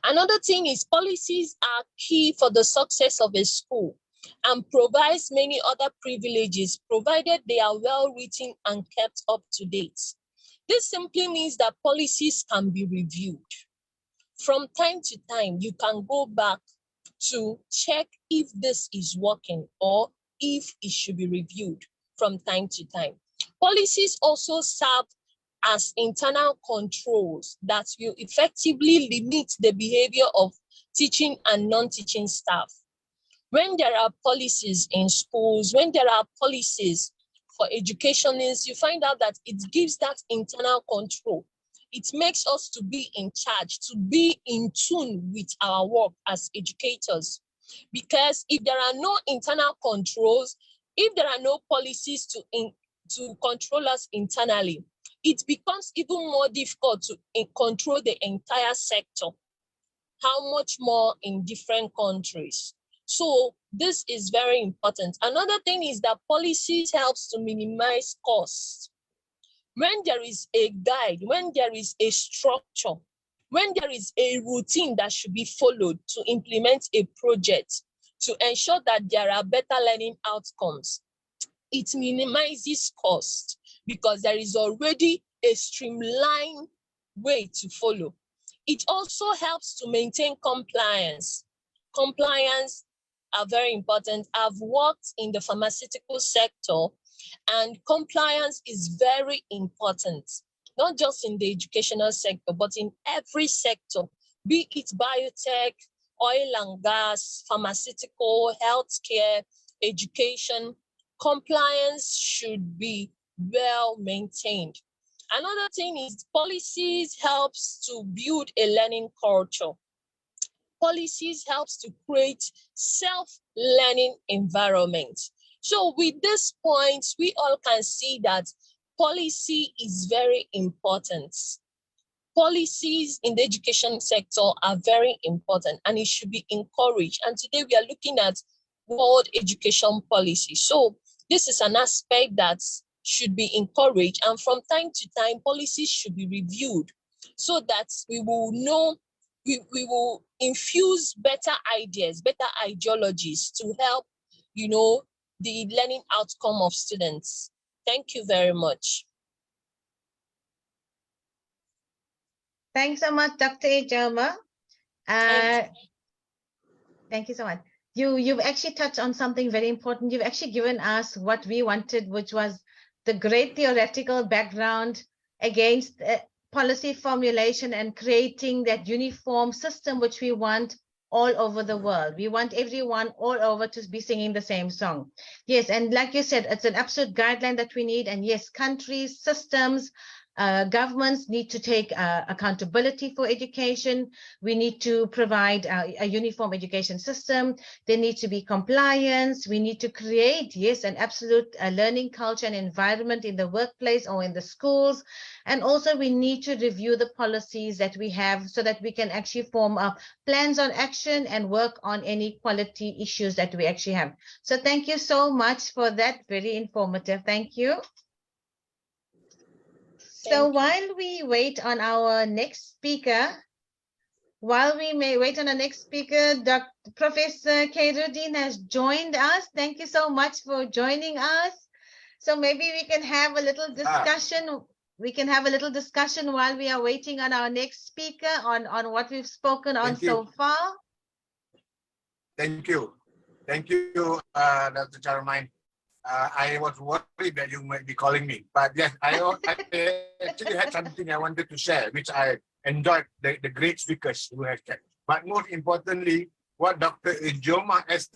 S7: Another thing is policies are key for the success of a school and provides many other privileges provided they are well written and kept up to date. This simply means that policies can be reviewed. From time to time, you can go back to check if this is working or if it should be reviewed from time to time. Policies also serve as internal controls that will effectively limit the behavior of teaching and non-teaching staff. When there are policies in schools, when there are policies for educationists, you find out that it gives that internal control. It makes us to be in charge, to be in tune with our work as educators. Because if there are no internal controls, if there are no policies to control us internally, it becomes even more difficult to control the entire sector. How much more in different countries? So this is very important. Another thing is that policies helps to minimize costs. When there is a guide, when there is a structure, when there is a routine that should be followed to implement a project to ensure that there are better learning outcomes, it minimizes cost because there is already a streamlined way to follow. It also helps to maintain compliance. Compliance are very important. I've worked in the pharmaceutical sector, and compliance is very important, not just in the educational sector, but in every sector, be it biotech, oil and gas, pharmaceutical, healthcare, education. Compliance should be well maintained. Another thing is policies helps to build a learning culture. Policies helps to create self-learning environment. So with this point, we all can see that policy is very important. Policies in the education sector are very important and it should be encouraged. And today we are looking at world education policy. So this is an aspect that should be encouraged, and from time to time, policies should be reviewed so that we will know, we will infuse better ideas, better ideologies to help, the learning outcome of students. Thank you very much.
S2: Thanks so much, Dr. Ijoma. Thank you so much. You've actually touched on something very important. You've actually given us what we wanted, which was the great theoretical background against policy formulation and creating that uniform system which we want all over the world. We want everyone all over to be singing the same song. Yes, and like you said, it's an absolute guideline that we need. And yes, countries, systems, governments need to take accountability for education. We need to provide a uniform education system. There needs to be compliance. We need to create, yes, an absolute learning culture and environment in the workplace or in the schools. And also we need to review the policies that we have so that we can actually form plans on action and work on any quality issues that we actually have. So thank you so much for that. Very informative. Thank you. So while we wait on our next speaker, Dr. Professor Khairuddin has joined us. Thank you so much for joining us. So maybe we can have a little discussion. We can have a little discussion while we are waiting on our next speaker on what we've spoken on so far.
S8: Thank you. Thank you, Dr. Charmaine. I was worried that you might be calling me, but yes, I actually had something I wanted to share, which I enjoyed the great speakers who have shared. But most importantly, what Dr. Ijoma has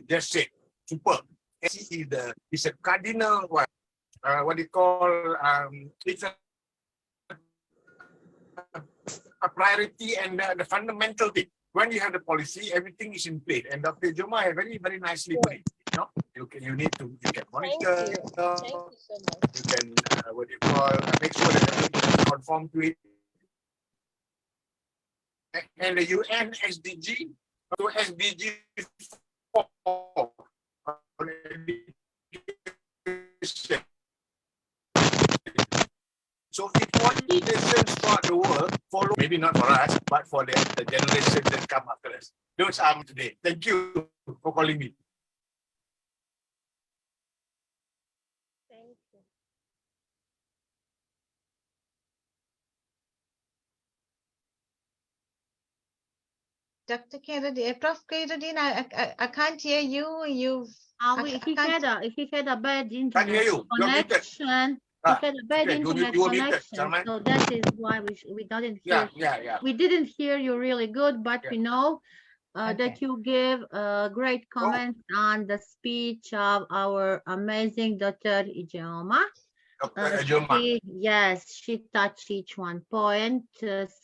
S8: just said, superb. It's a cardinal one. What do you call? It's a priority and the fundamental thing. When you have the policy, everything is in place. And Dr. Joma has very, very nicely put it. You can monitor.
S7: Thank you so much.
S8: You can make sure that everything is conform to it. And the UN SDG, so SDG 4. So if one nations throughout the world follow, maybe not for us, but for the generation that come after us. Those are today. Thank you for calling me.
S7: Thank you.
S2: Dr. Khairuddin, Prof. Khairuddin, I can't hear you.
S1: He had a bad
S8: Can't hear
S1: internet
S8: you. You're muted.
S1: connection. He had a bad
S8: Okay,
S1: internet
S8: you are muted,
S1: connection,
S8: Charmaine.
S1: so that is why we didn't hear.
S8: Yeah.
S1: We didn't hear you really good, but
S8: Yeah.
S1: we know
S2: Okay.
S1: that you gave great comments on the speech of our amazing Dr. Ijeoma.
S8: Dr. Ajoma.
S1: Yes, she touched each one point.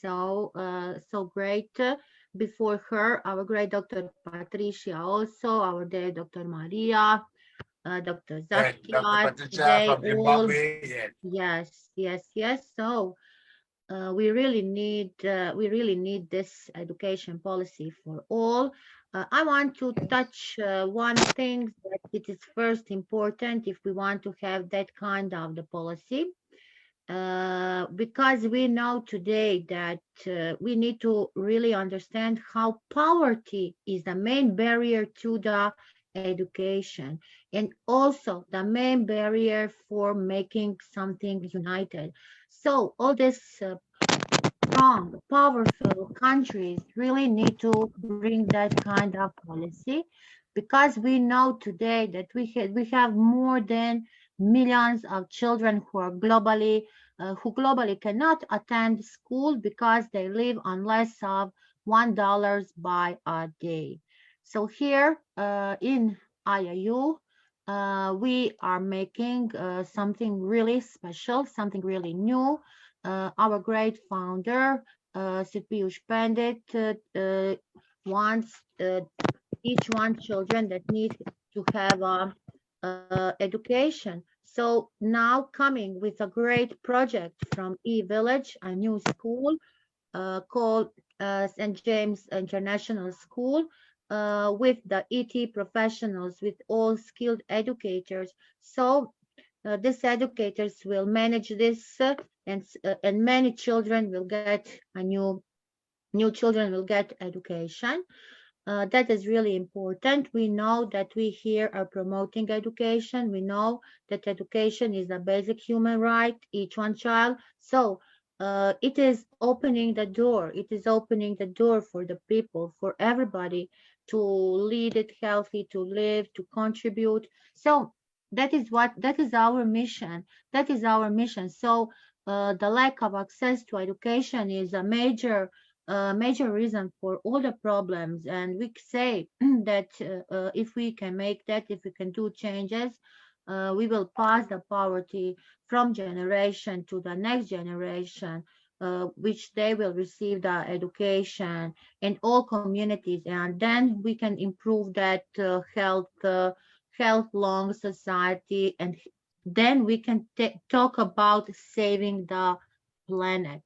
S1: So great. Before her, our great Dr. Patricia, also our dear Dr. Maria, Dr.
S8: Dr.
S1: Zakia.
S8: Patricia
S1: They
S8: from
S1: all,
S8: Zimbabwe. Yeah.
S1: yes. So we really need this education policy for all. I want to touch one thing that it is first important if we want to have that kind of the policy, because we know today that we need to really understand how poverty is the main barrier to the education and also the main barrier for making something united. So all this strong, powerful countries really need to bring that kind of policy, because we know today that we have more than millions of children who globally cannot attend school because they live on less of $1 by a day. So here in IIU, we are making something really special, something really new. Our great founder, Sid Piyush Pandit, wants each one children that need to have education. So now coming with a great project from E-Village, a new school called St. James International School, with the ET professionals, with all skilled educators. So these educators will manage this, and many children will get a new children will get education. That is really important. We know that we here are promoting education. We know that education is a basic human right, each one child. So it is opening the door. It is opening the door for the people, for everybody to lead it healthy, to live, to contribute. So that is our mission. That is our mission. So the lack of access to education is a major reason for all the problems, and we say that if we can make that, if we can do changes, we will pass the poverty from generation to the next generation, which they will receive the education in all communities, and then we can improve that health long society, and then we can talk about saving the planet.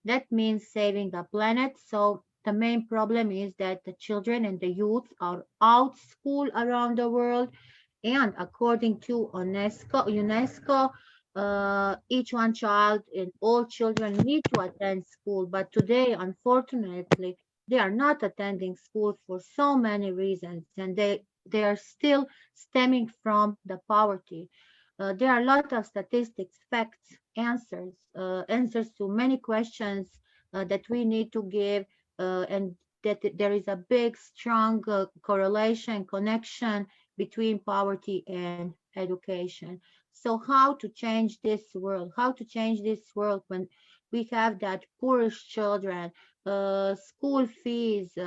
S1: That means saving the planet. So the main problem is that the children and the youth are out school around the world. And according to UNESCO, each one child and all children need to attend school. But today, unfortunately, they are not attending school for so many reasons, and they are still stemming from the poverty. There are a lot of statistics, facts, answers to many questions that we need to give, and that there is a big, strong correlation, connection between poverty and education. So how to change this world? How to change this world when we have that poorest children, school fees,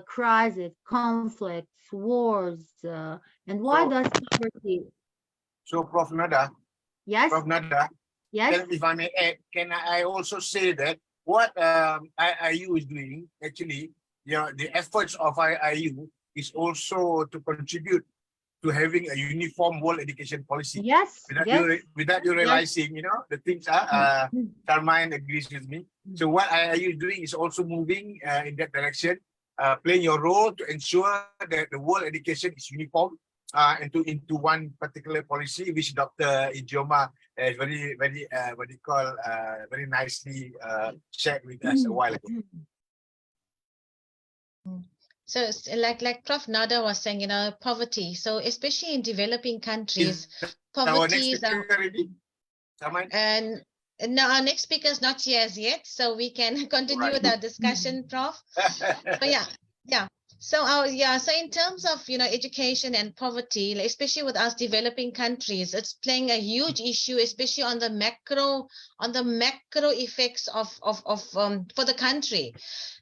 S1: crisis, conflicts, wars, and why
S8: So,
S1: does poverty?
S8: so Prof. Nada,
S1: Yes,
S8: Prof. Nada,
S1: yes,
S8: if I may add, can I also say that what IIU is doing, actually, the efforts of IIU is also to contribute to having a uniform world education policy.
S1: yes,
S8: Without you realizing, the things are, Carmine agrees with me. So what IIU is doing is also moving in that direction, playing your role to ensure that the world education is uniform into one particular policy, which Dr. Ijeoma has very nicely shared with us a while ago.
S2: So like Prof. Nada was saying, poverty. So especially in developing countries,
S8: Our
S2: poverty
S8: next
S2: is
S8: speaker already, Carmine?
S2: and no, our next speaker is not here as yet, so we can continue with our discussion, Prof. So yeah, Yeah. So so in terms of education and poverty, like, especially with us developing countries, it's playing a huge issue, especially on the macro effects of for the country.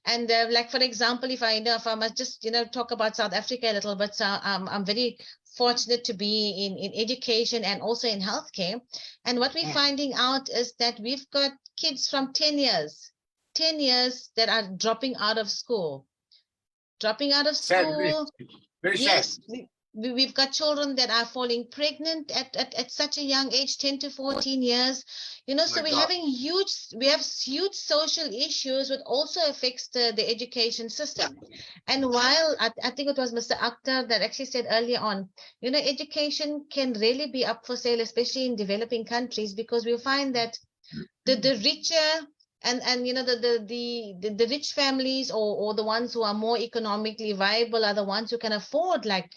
S2: And like for example, if I must just talk about South Africa a little bit, so I'm very fortunate to be in education and also in healthcare. And what we're finding out is that we've got kids from 10 years that are dropping out of
S8: Sad, really.
S2: school.
S8: Very sad.
S2: Yes, we've got children that are falling pregnant at such a young age, 10 to 14 years. So
S8: My God.
S2: we have huge social issues, which also affects the education system. And while I think it was Mr. Akhtar that actually said earlier on, education can really be up for sale, especially in developing countries, because we'll find that the richer and the rich families, or the ones who are more economically viable, are the ones who can afford, like,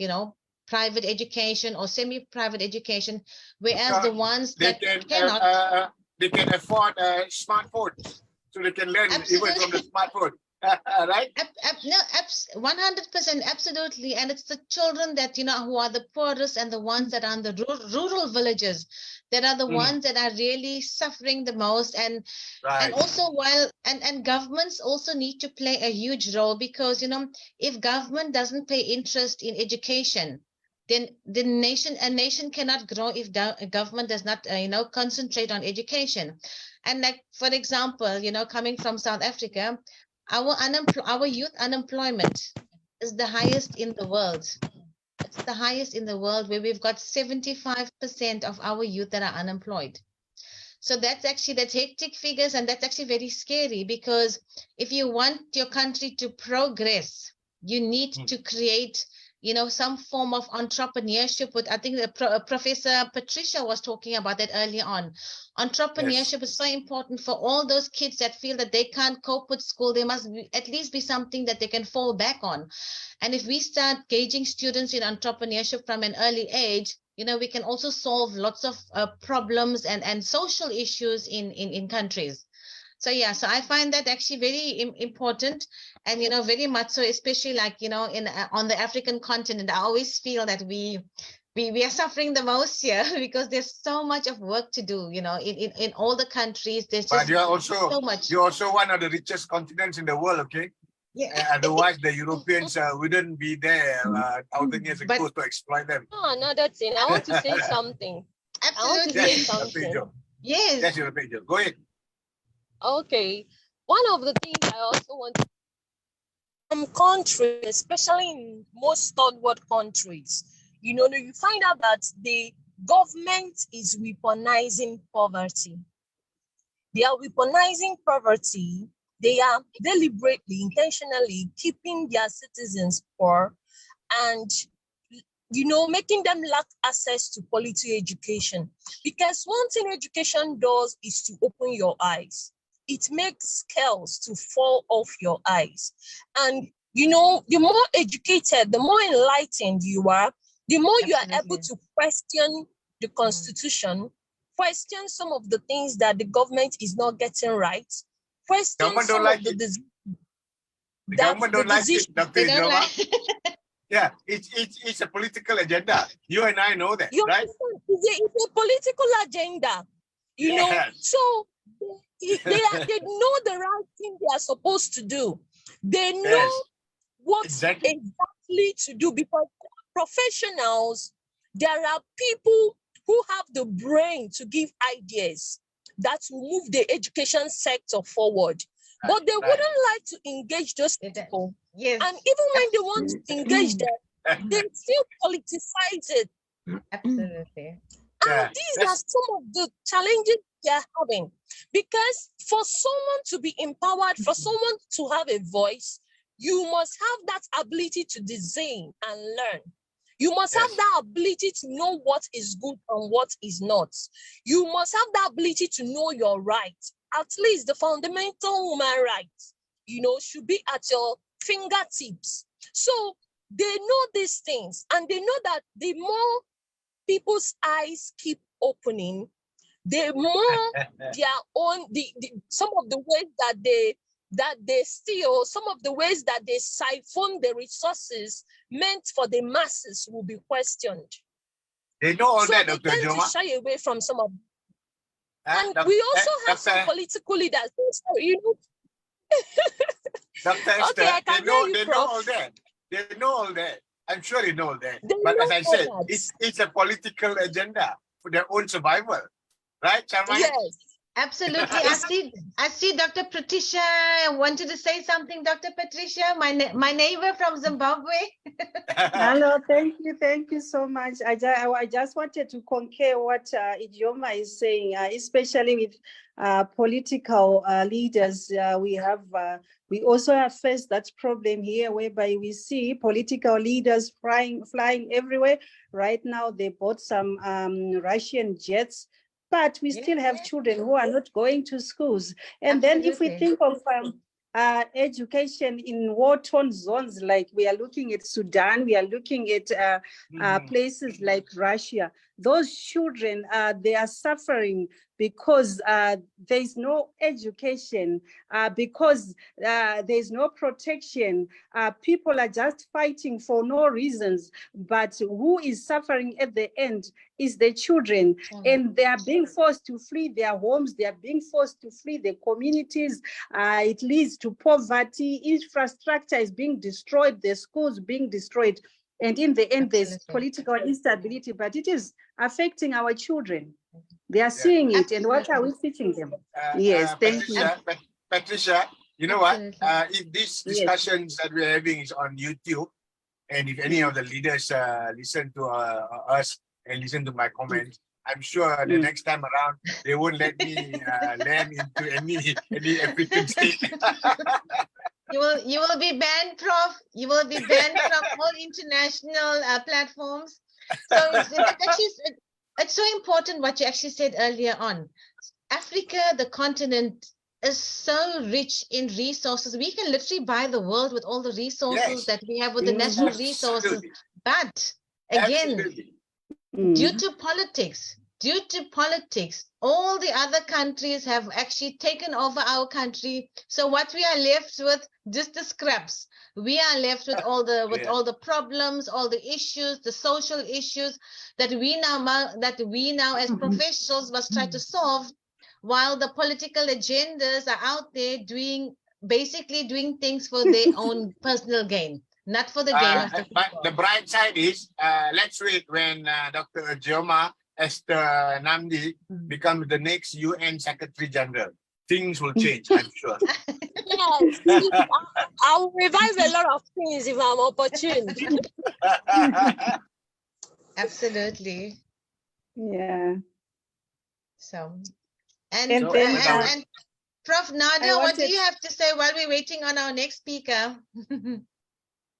S2: private education or semi-private education, whereas the ones that cannot.
S8: They can afford smartphones, so they can learn even from the smartphone. Right?
S2: No, 100%, absolutely. And it's the children that, who are the poorest, and the ones that are in the rural villages, that are the ones that are really suffering the most. And
S8: Right.
S2: also, and governments also need to play a huge role, because if government doesn't pay interest in education, then a nation cannot grow if government does not concentrate on education. And like for example, coming from South Africa, our youth unemployment is the highest in the world. It's the highest in the world, where we've got 75% of our youth that are unemployed. So that's hectic figures, and that's actually very scary, because if you want your country to progress, you need to create, some form of entrepreneurship. With, I think Professor Patricia was talking about that earlier on. Entrepreneurship is so important for all those kids that feel that they can't cope with school. There must at least be something that they can fall back on. And if we start gauging students in entrepreneurship from an early age, we can also solve lots of problems and social issues in countries. So yeah, so I find that actually very important, and very much so, especially like in on the African continent. I always feel that we are suffering the most here because there's so much of work to do. In all the countries, there's
S8: But
S2: just
S8: you're
S2: so much.
S8: also one of the richest continents in the world, okay?
S2: Yeah.
S8: Otherwise, the Europeans wouldn't be there 1,000 years ago to exploit them.
S7: Another thing, I want to say something. I want to
S2: Absolutely.
S7: say
S8: Yes,
S7: something.
S2: Yes.
S8: yes, you're a pager. Go ahead.
S7: Okay. One of the things I also want to, some countries, especially in most third world countries, you find out that the government is weaponizing poverty. They are weaponizing poverty. They are deliberately, intentionally keeping their citizens poor, and making them lack access to quality education. Because one thing education does is to open your eyes. It makes scales to fall off your eyes. And the more educated, the more enlightened you are, the more you are able to question the constitution, question some of the things that the government is not getting right, question
S8: Government
S7: some
S8: don't like
S7: of the
S8: it.
S7: disease.
S8: The government don't like it, Dr.
S2: They don't
S8: Ijoma.
S2: like.
S8: Yeah, it's a political agenda. You and I know that,
S7: You
S8: right?
S7: understand? It's a political agenda,
S8: Yes.
S7: So they know the right thing they are supposed to do. They know
S8: Yes.
S7: what
S8: Exactly.
S7: exactly to do, because professionals, there are people who have the brain to give ideas that will move the education sector forward. But they wouldn't like to engage those people.
S2: Yes.
S7: And even when they want to engage them, they still politicize it.
S2: Absolutely.
S8: Yeah,
S7: And these are some of the challenges they are having. Because for someone to be empowered, for someone to have a voice, you must have that ability to design and learn. You must have that ability to know what is good and what is not. You must have that ability to know your rights. At least the fundamental human rights, should be at your fingertips. So they know these things, and they know that the more people's eyes keep opening, the more their own some of the ways that they that they steal, some of the ways that they siphon the resources meant for the masses will be questioned.
S8: They know all
S7: So
S8: that,
S7: they
S8: Dr.
S7: tend to
S8: Joma.
S7: shy away from some of. And
S8: Doc-
S7: we also have some
S8: Doctor,
S7: political leaders. So, you know,
S8: Dr.
S7: okay,
S8: Esther,
S7: I can hear you,
S8: they know
S7: Prof.
S8: all that. They know all that. I'm sure they know all that.
S7: They
S8: But as
S7: know
S8: I
S7: all
S8: said,
S7: that.
S8: it's a political agenda for their own survival. Right, Charmaine?
S7: Yes.
S2: Absolutely. I see Dr. Patricia wanted to say something. Dr. Patricia, my neighbor from Zimbabwe.
S6: Hello, thank you so much. I just wanted to concur what Idioma is saying, especially with political leaders. We also have faced that problem here, whereby we see political leaders flying everywhere. Right now, they bought some Russian jets, but we still have children who are not going to schools. And then if we
S2: Absolutely.
S6: think of education in war-torn zones, like we are looking at Sudan, we are looking at places like Russia, those children, they are suffering because there is no education, because there is no protection. People are just fighting for no reasons, but who is suffering at the end is the children, and they are being forced to flee their homes, they are being forced to flee their communities. It leads to poverty, infrastructure is being destroyed, the schools being destroyed, and in the end, there's political instability, but it is affecting our children. They are seeing it, and what are we teaching them? Yes, thank you.
S8: Patricia, you know what?
S2: Absolutely.
S8: If these discussions that we're having is on YouTube, and if any of the leaders listen to us and listen to my comments, I'm sure the next time around they won't let me land into any African state.
S2: You will be banned, Prof. You will be banned from all international platforms. So it's so important what you actually said earlier on. Africa, the continent, is so rich in resources. We can literally buy the world with all the resources that we have with the natural resources. But again, due to politics, all the other countries have actually taken over our country. So what we are left with, just the scraps. We are left with all the problems, all the issues, the social issues that we now as professionals must try to solve, while the political agendas are out there basically doing things for their own personal gain, not for the gain of the people.
S8: But the bright side is, let's wait when Dr. Joma Esther Namdi becomes the next UN Secretary General. Things will change, I'm sure.
S7: Yes, I will revise a lot of things if I'm opportune.
S2: Absolutely.
S6: Yeah.
S2: So,
S6: And
S2: Prof. Nadia, what do you have to say while we're waiting on our next speaker?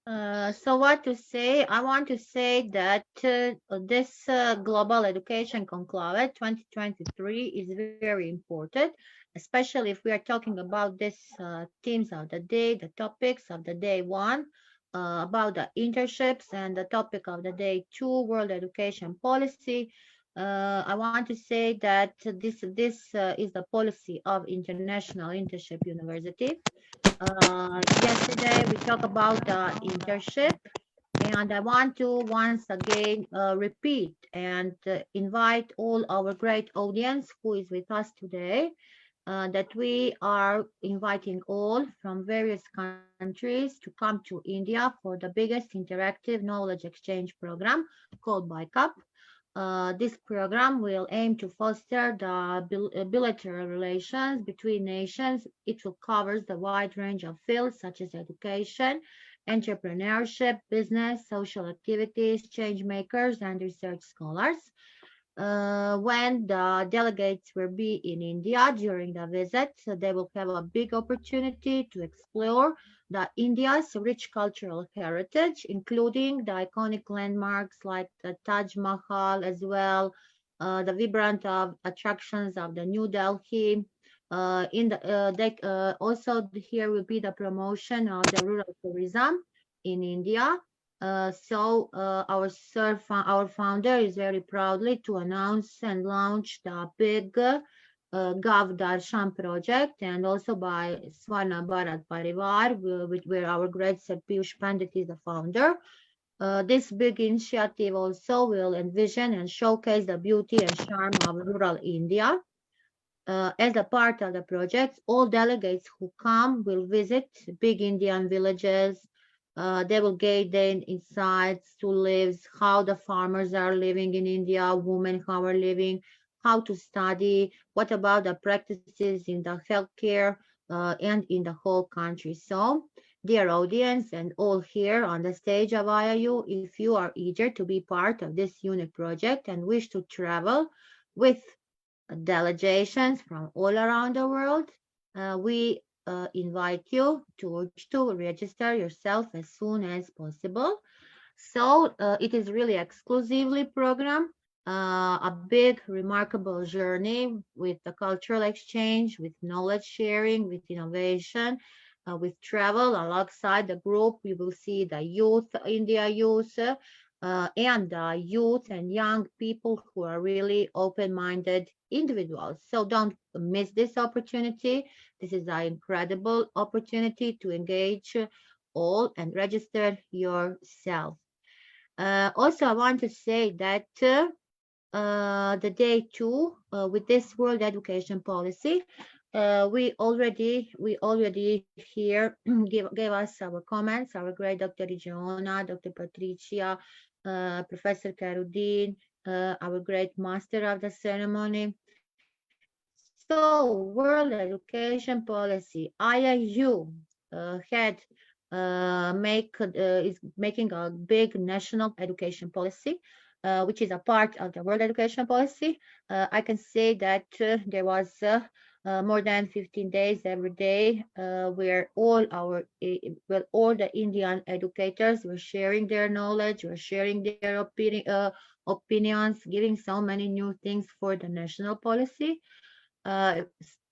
S1: So what to say? I want to say that this Global Education Conclave 2023 is very important, especially if we are talking about these themes of the day, the topics of the day one, about the internships, and the topic of the day two, world education policy. I want to say that this is the policy of International Internship University. Yesterday we talked about the internship, and I want to once again repeat and invite all our great audience who is with us today, that we are inviting all from various countries to come to India for the biggest interactive knowledge exchange program called BICUP. This program will aim to foster the bilateral relations between nations. It will cover the wide range of fields such as education, entrepreneurship, business, social activities, change makers, and research scholars. When the delegates will be in India during the visit, they will have a big opportunity to explore India's rich cultural heritage, including the iconic landmarks like the Taj Mahal, as well the vibrant attractions of the New Delhi. Also here will be the promotion of the rural tourism in India. Our founder is very proudly to announce and launch the big Gav Darshan project, and also by Swarna Bharat Parivar, where our great Sir Piyush Pandit is the founder. This big initiative also will envision and showcase the beauty and charm of rural India. As a part of the project, all delegates who come will visit big Indian villages. They will gain their insights to lives, how the farmers are living in India, women how are living, how to study, what about the practices in the healthcare and in the whole country. So, dear audience and all here on the stage of IIU, if you are eager to be part of this unique project and wish to travel with delegations from all around the world. We invite you to register yourself as soon as possible. So it is really exclusively program, a big, remarkable journey with the cultural exchange, with knowledge sharing, with innovation, with travel alongside the group. We will see the youth, India youth, and youth and young people who are really open-minded individuals. So don't miss this opportunity. This is an incredible opportunity to engage all and register yourself. Also, I want to say that the day two with this World Education Policy, we already here gave us our comments. Our great Dr. Giona, Dr. Patricia, Professor Karudin, our great master of the ceremony. So, World Education Policy, IIU had is making a big national education policy, which is a part of the World Education Policy. I can say that there was more than 15 days every day where all the Indian educators were sharing their knowledge, were sharing their opinions, giving so many new things for the national policy.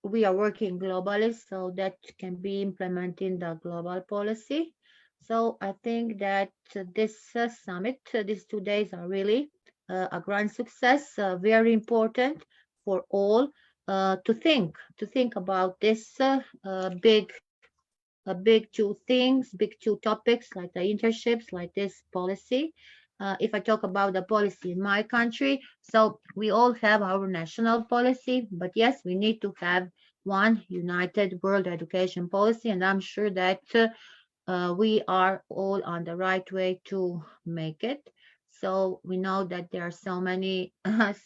S1: We are working globally, so that can be implementing the global policy. So I think that this summit, these 2 days are really a grand success, very important for all to think about this big two things, big two topics like the internships, like this policy. If I talk about the policy in my country, so we all have our national policy, but yes, we need to have one united world education policy, and I'm sure that we are all on the right way to make it. So we know that there are so many,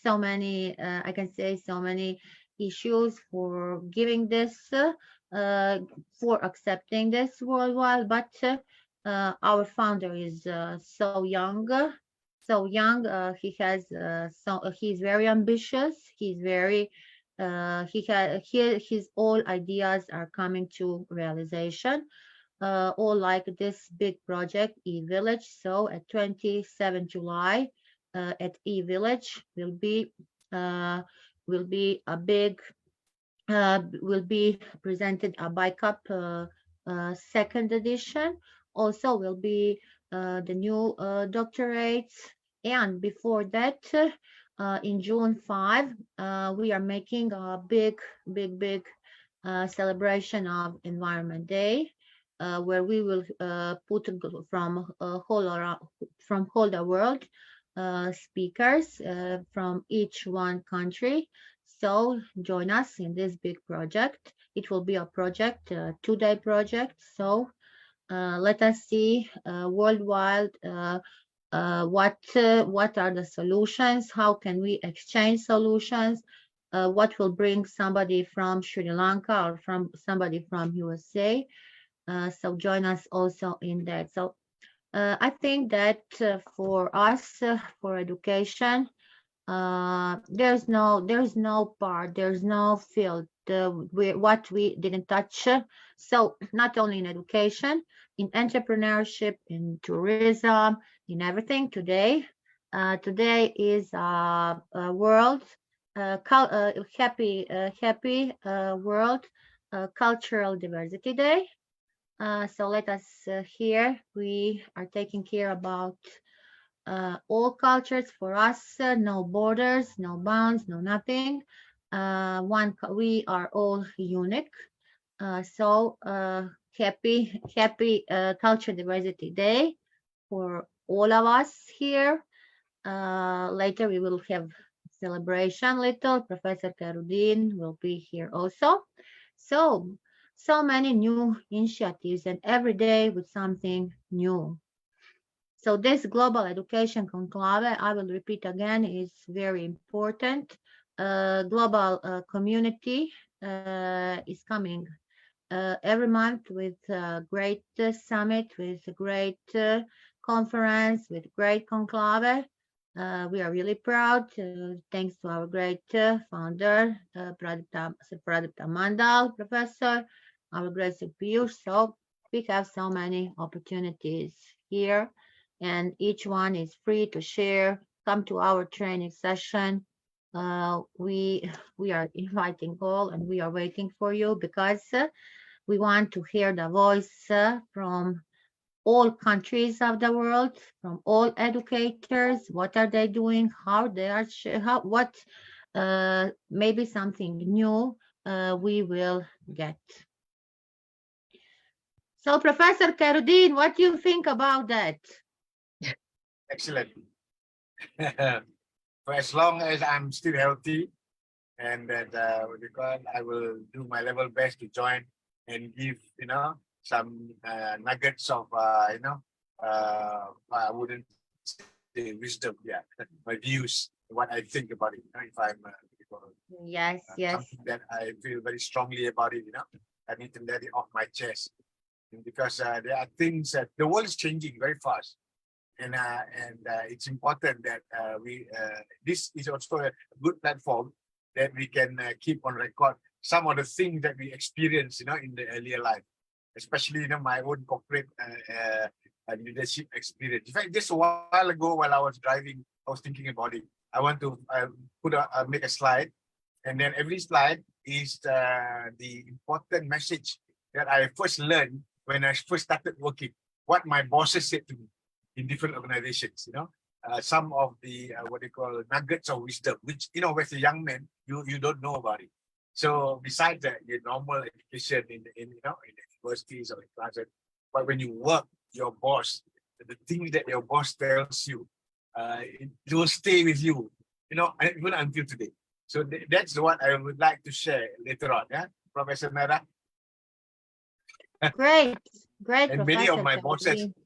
S1: so many, I can say so many issues for giving this, for accepting this worldwide, but our founder is so young. So young, he's very ambitious. He's very, his all ideas are coming to realization, all like this big project e-village. So at 27 July at e-village uh, will be a big will be presented a BICUP second edition. Also will be the new doctorates. And before that, in June 5, we are making a big celebration of Environment Day, where we will put from whole the world speakers from each one country. So join us in this big project. It will be a project, a 2-day project. So let us see worldwide what are the solutions, how can we exchange solutions, what will bring somebody from Sri Lanka or from somebody from USA. So join us also in that. So I think that for us, for education, there's no field what we didn't touch. So not only in education, in entrepreneurship, in tourism, in everything today. Today is a world happy world cultural diversity day. So let us here we are taking care about all cultures for us, no borders, no bounds, no nothing. We are all unique. Happy Culture Diversity Day for all of us here. Later we will have celebration little. Professor Karudin will be here also. So, so many new initiatives and every day with something new. So this global education conclave, I will repeat again, is very important. Global community is coming every month with a great summit, with a great conference, with great conclave. We are really proud, thanks to our great founder, Pradipta Mandal, professor, our great superior. So we have so many opportunities here, and each one is free to share. Come to our training session. We are inviting all, and we are waiting for you because we want to hear the voice from all countries of the world, from all educators. What are they doing? How they are? What? Maybe something new we will get. So, Professor Karudin, what do you think about that?
S8: Excellent. For as long as I'm still healthy, and that I will do my level best to join and give some nuggets of I wouldn't say wisdom, yeah, my views, what I think about it. If I'm
S1: Yes, yes.
S8: something that I feel very strongly about it, I need to let it off my chest, and because there are things that the world is changing very fast. And it's important that this is also a good platform that we can keep on record some of the things that we experience, in the earlier life, especially my own corporate leadership experience. In fact, just a while ago, while I was driving, I was thinking about it. I want to make a slide, and then every slide is the important message that I first learned when I first started working. What my bosses said to me in different organizations, some of the what they call nuggets of wisdom, which as a young man you don't know about it. So besides that, your normal education in universities or in classes, but when you work, your boss, the things that your boss tells you, it will stay with you, even until today. So that's what I would like to share later on, yeah, Professor Nara.
S1: Great, great,
S8: And
S1: Professor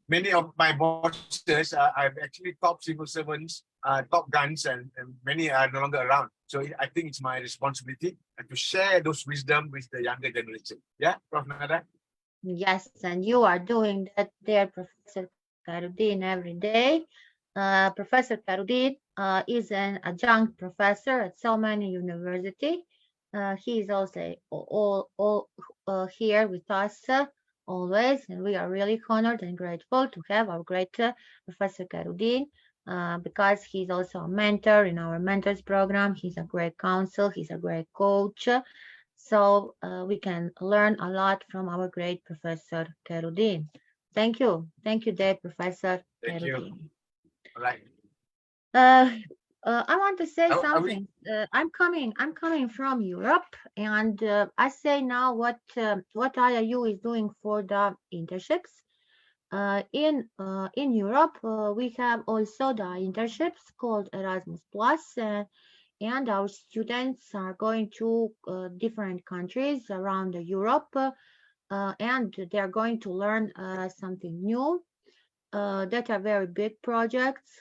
S8: many of my bosses are actually top civil servants, top guns, and many are no longer around. So I think it's my responsibility to share those wisdom with the younger generation. Yeah, Prof. Nada?
S1: Yes, and you are doing that there, Professor Karudin, every day. Professor Karudin is an adjunct professor at so many university. He is also all here with us always, and we are really honored and grateful to have our great Professor Karudin because he's also a mentor in our mentors program. He's a great counsel. He's a great coach. So we can learn a lot from our great Professor Karudin. Thank you. Thank you, dear Professor
S8: Thank you.
S1: Karudin.
S8: All right.
S1: I want to say
S8: Are we-
S1: something. I'm coming from Europe, and I say now what IIU is doing for the internships. In Europe, we have also the internships called Erasmus Plus, and our students are going to different countries around Europe, and they're going to learn something new. That are very big projects.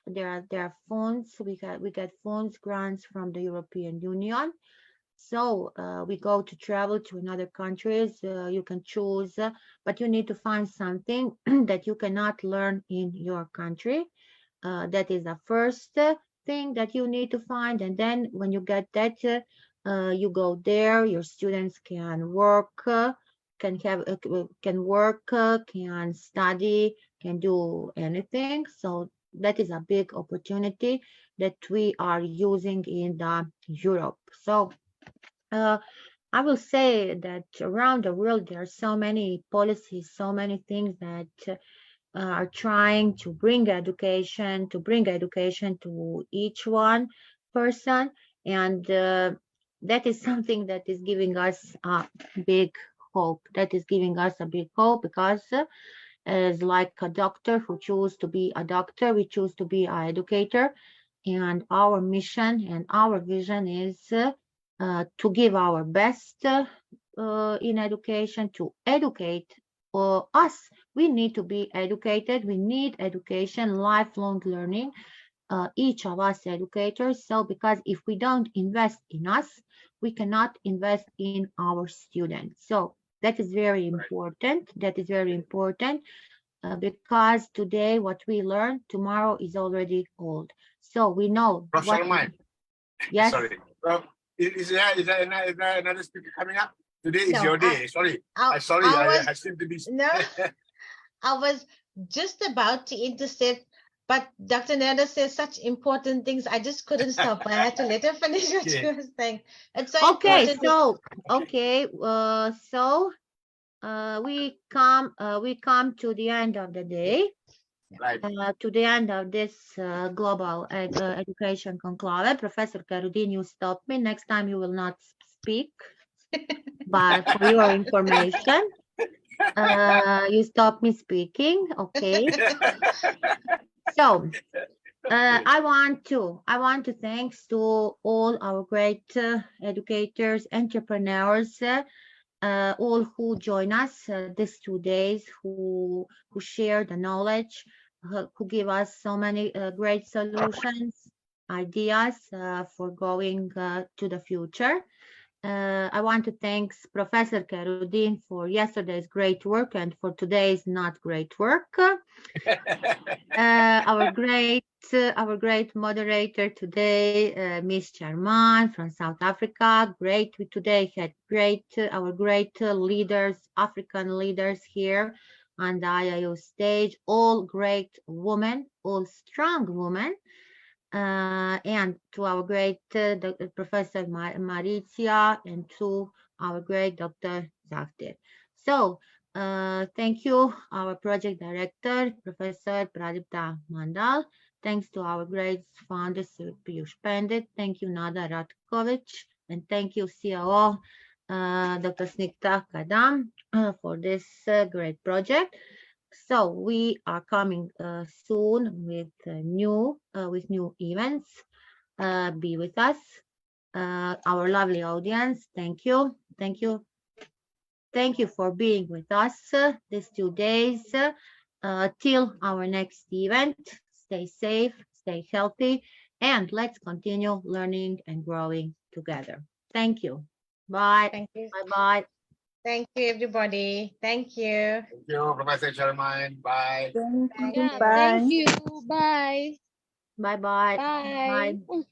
S1: There are funds. We get funds, grants from the European Union. So we go to travel to another countries. You can choose, but you need to find something that you cannot learn in your country. That is the first thing that you need to find, and then when you get that, you go there. Your students can work, can work, can study, can do anything. So that is a big opportunity that we are using in the Europe. So I will say that around the world there are so many policies, so many things that are trying to bring education to each one person, and that is something that is giving us a big hope. That is giving us a big hope because as like a doctor who choose to be a doctor, we choose to be an educator. And our mission and our vision is to give our best in education, to educate us. We need to be educated. We need education, lifelong learning, each of us educators. So because if we don't invest in us, we cannot invest in our students. So that is very important. That is very important because today what we learn, tomorrow is already old. So we know
S8: Professor
S1: what.
S8: Mike.
S1: Yes.
S8: Sorry. Well, is there another speaker coming up? Today is
S2: No,
S8: your day. Sorry.
S2: I
S8: Sorry,
S2: was
S8: I seem to be.
S2: no, I was just about to intercept, but Dr. Neda says such important things. I just couldn't stop. I had to let her finish what she
S8: Okay.
S2: was saying. It's so
S1: Okay.
S2: important.
S1: So okay. We come to the end of the day.
S8: Right.
S1: To the end of this global education conclave. Professor Karudin, you stop me. Next time you will not speak, but for your information, you stop me speaking. Okay. So I want to thanks to all our great educators, entrepreneurs, all who join us these 2 days, who share the knowledge, who give us so many great solutions, ideas for going to the future. I want to thank Professor Karudin for yesterday's great work and for today's not great work. Our great moderator today, Miss Charman from South Africa. Great. We today had our great leaders, African leaders here on the IIO stage. All great women, all strong women. And to our great Professor Maricia and to our great Dr. Zaktir. So thank you, our project director, Professor Pradipta Mandal. Thanks to our great founder, Piyush Pandit. Thank you, Nada Ratkovich. And thank you, COO, Dr. Snikta Kadam, for this great project. So we are coming soon with new events. Be with us, our lovely audience. Thank you, thank you, thank you for being with us these 2 days till our next event. Stay safe, stay healthy, and let's continue learning and growing together. Thank you. Bye.
S2: Thank you.
S1: Bye. Bye.
S2: Thank you, everybody. Thank you.
S8: Thank you, Professor Charman. Bye.
S6: Thank you.
S7: Yeah,
S6: Bye.
S7: thank you. Bye.
S1: Bye. Bye.
S7: Bye.
S1: Bye.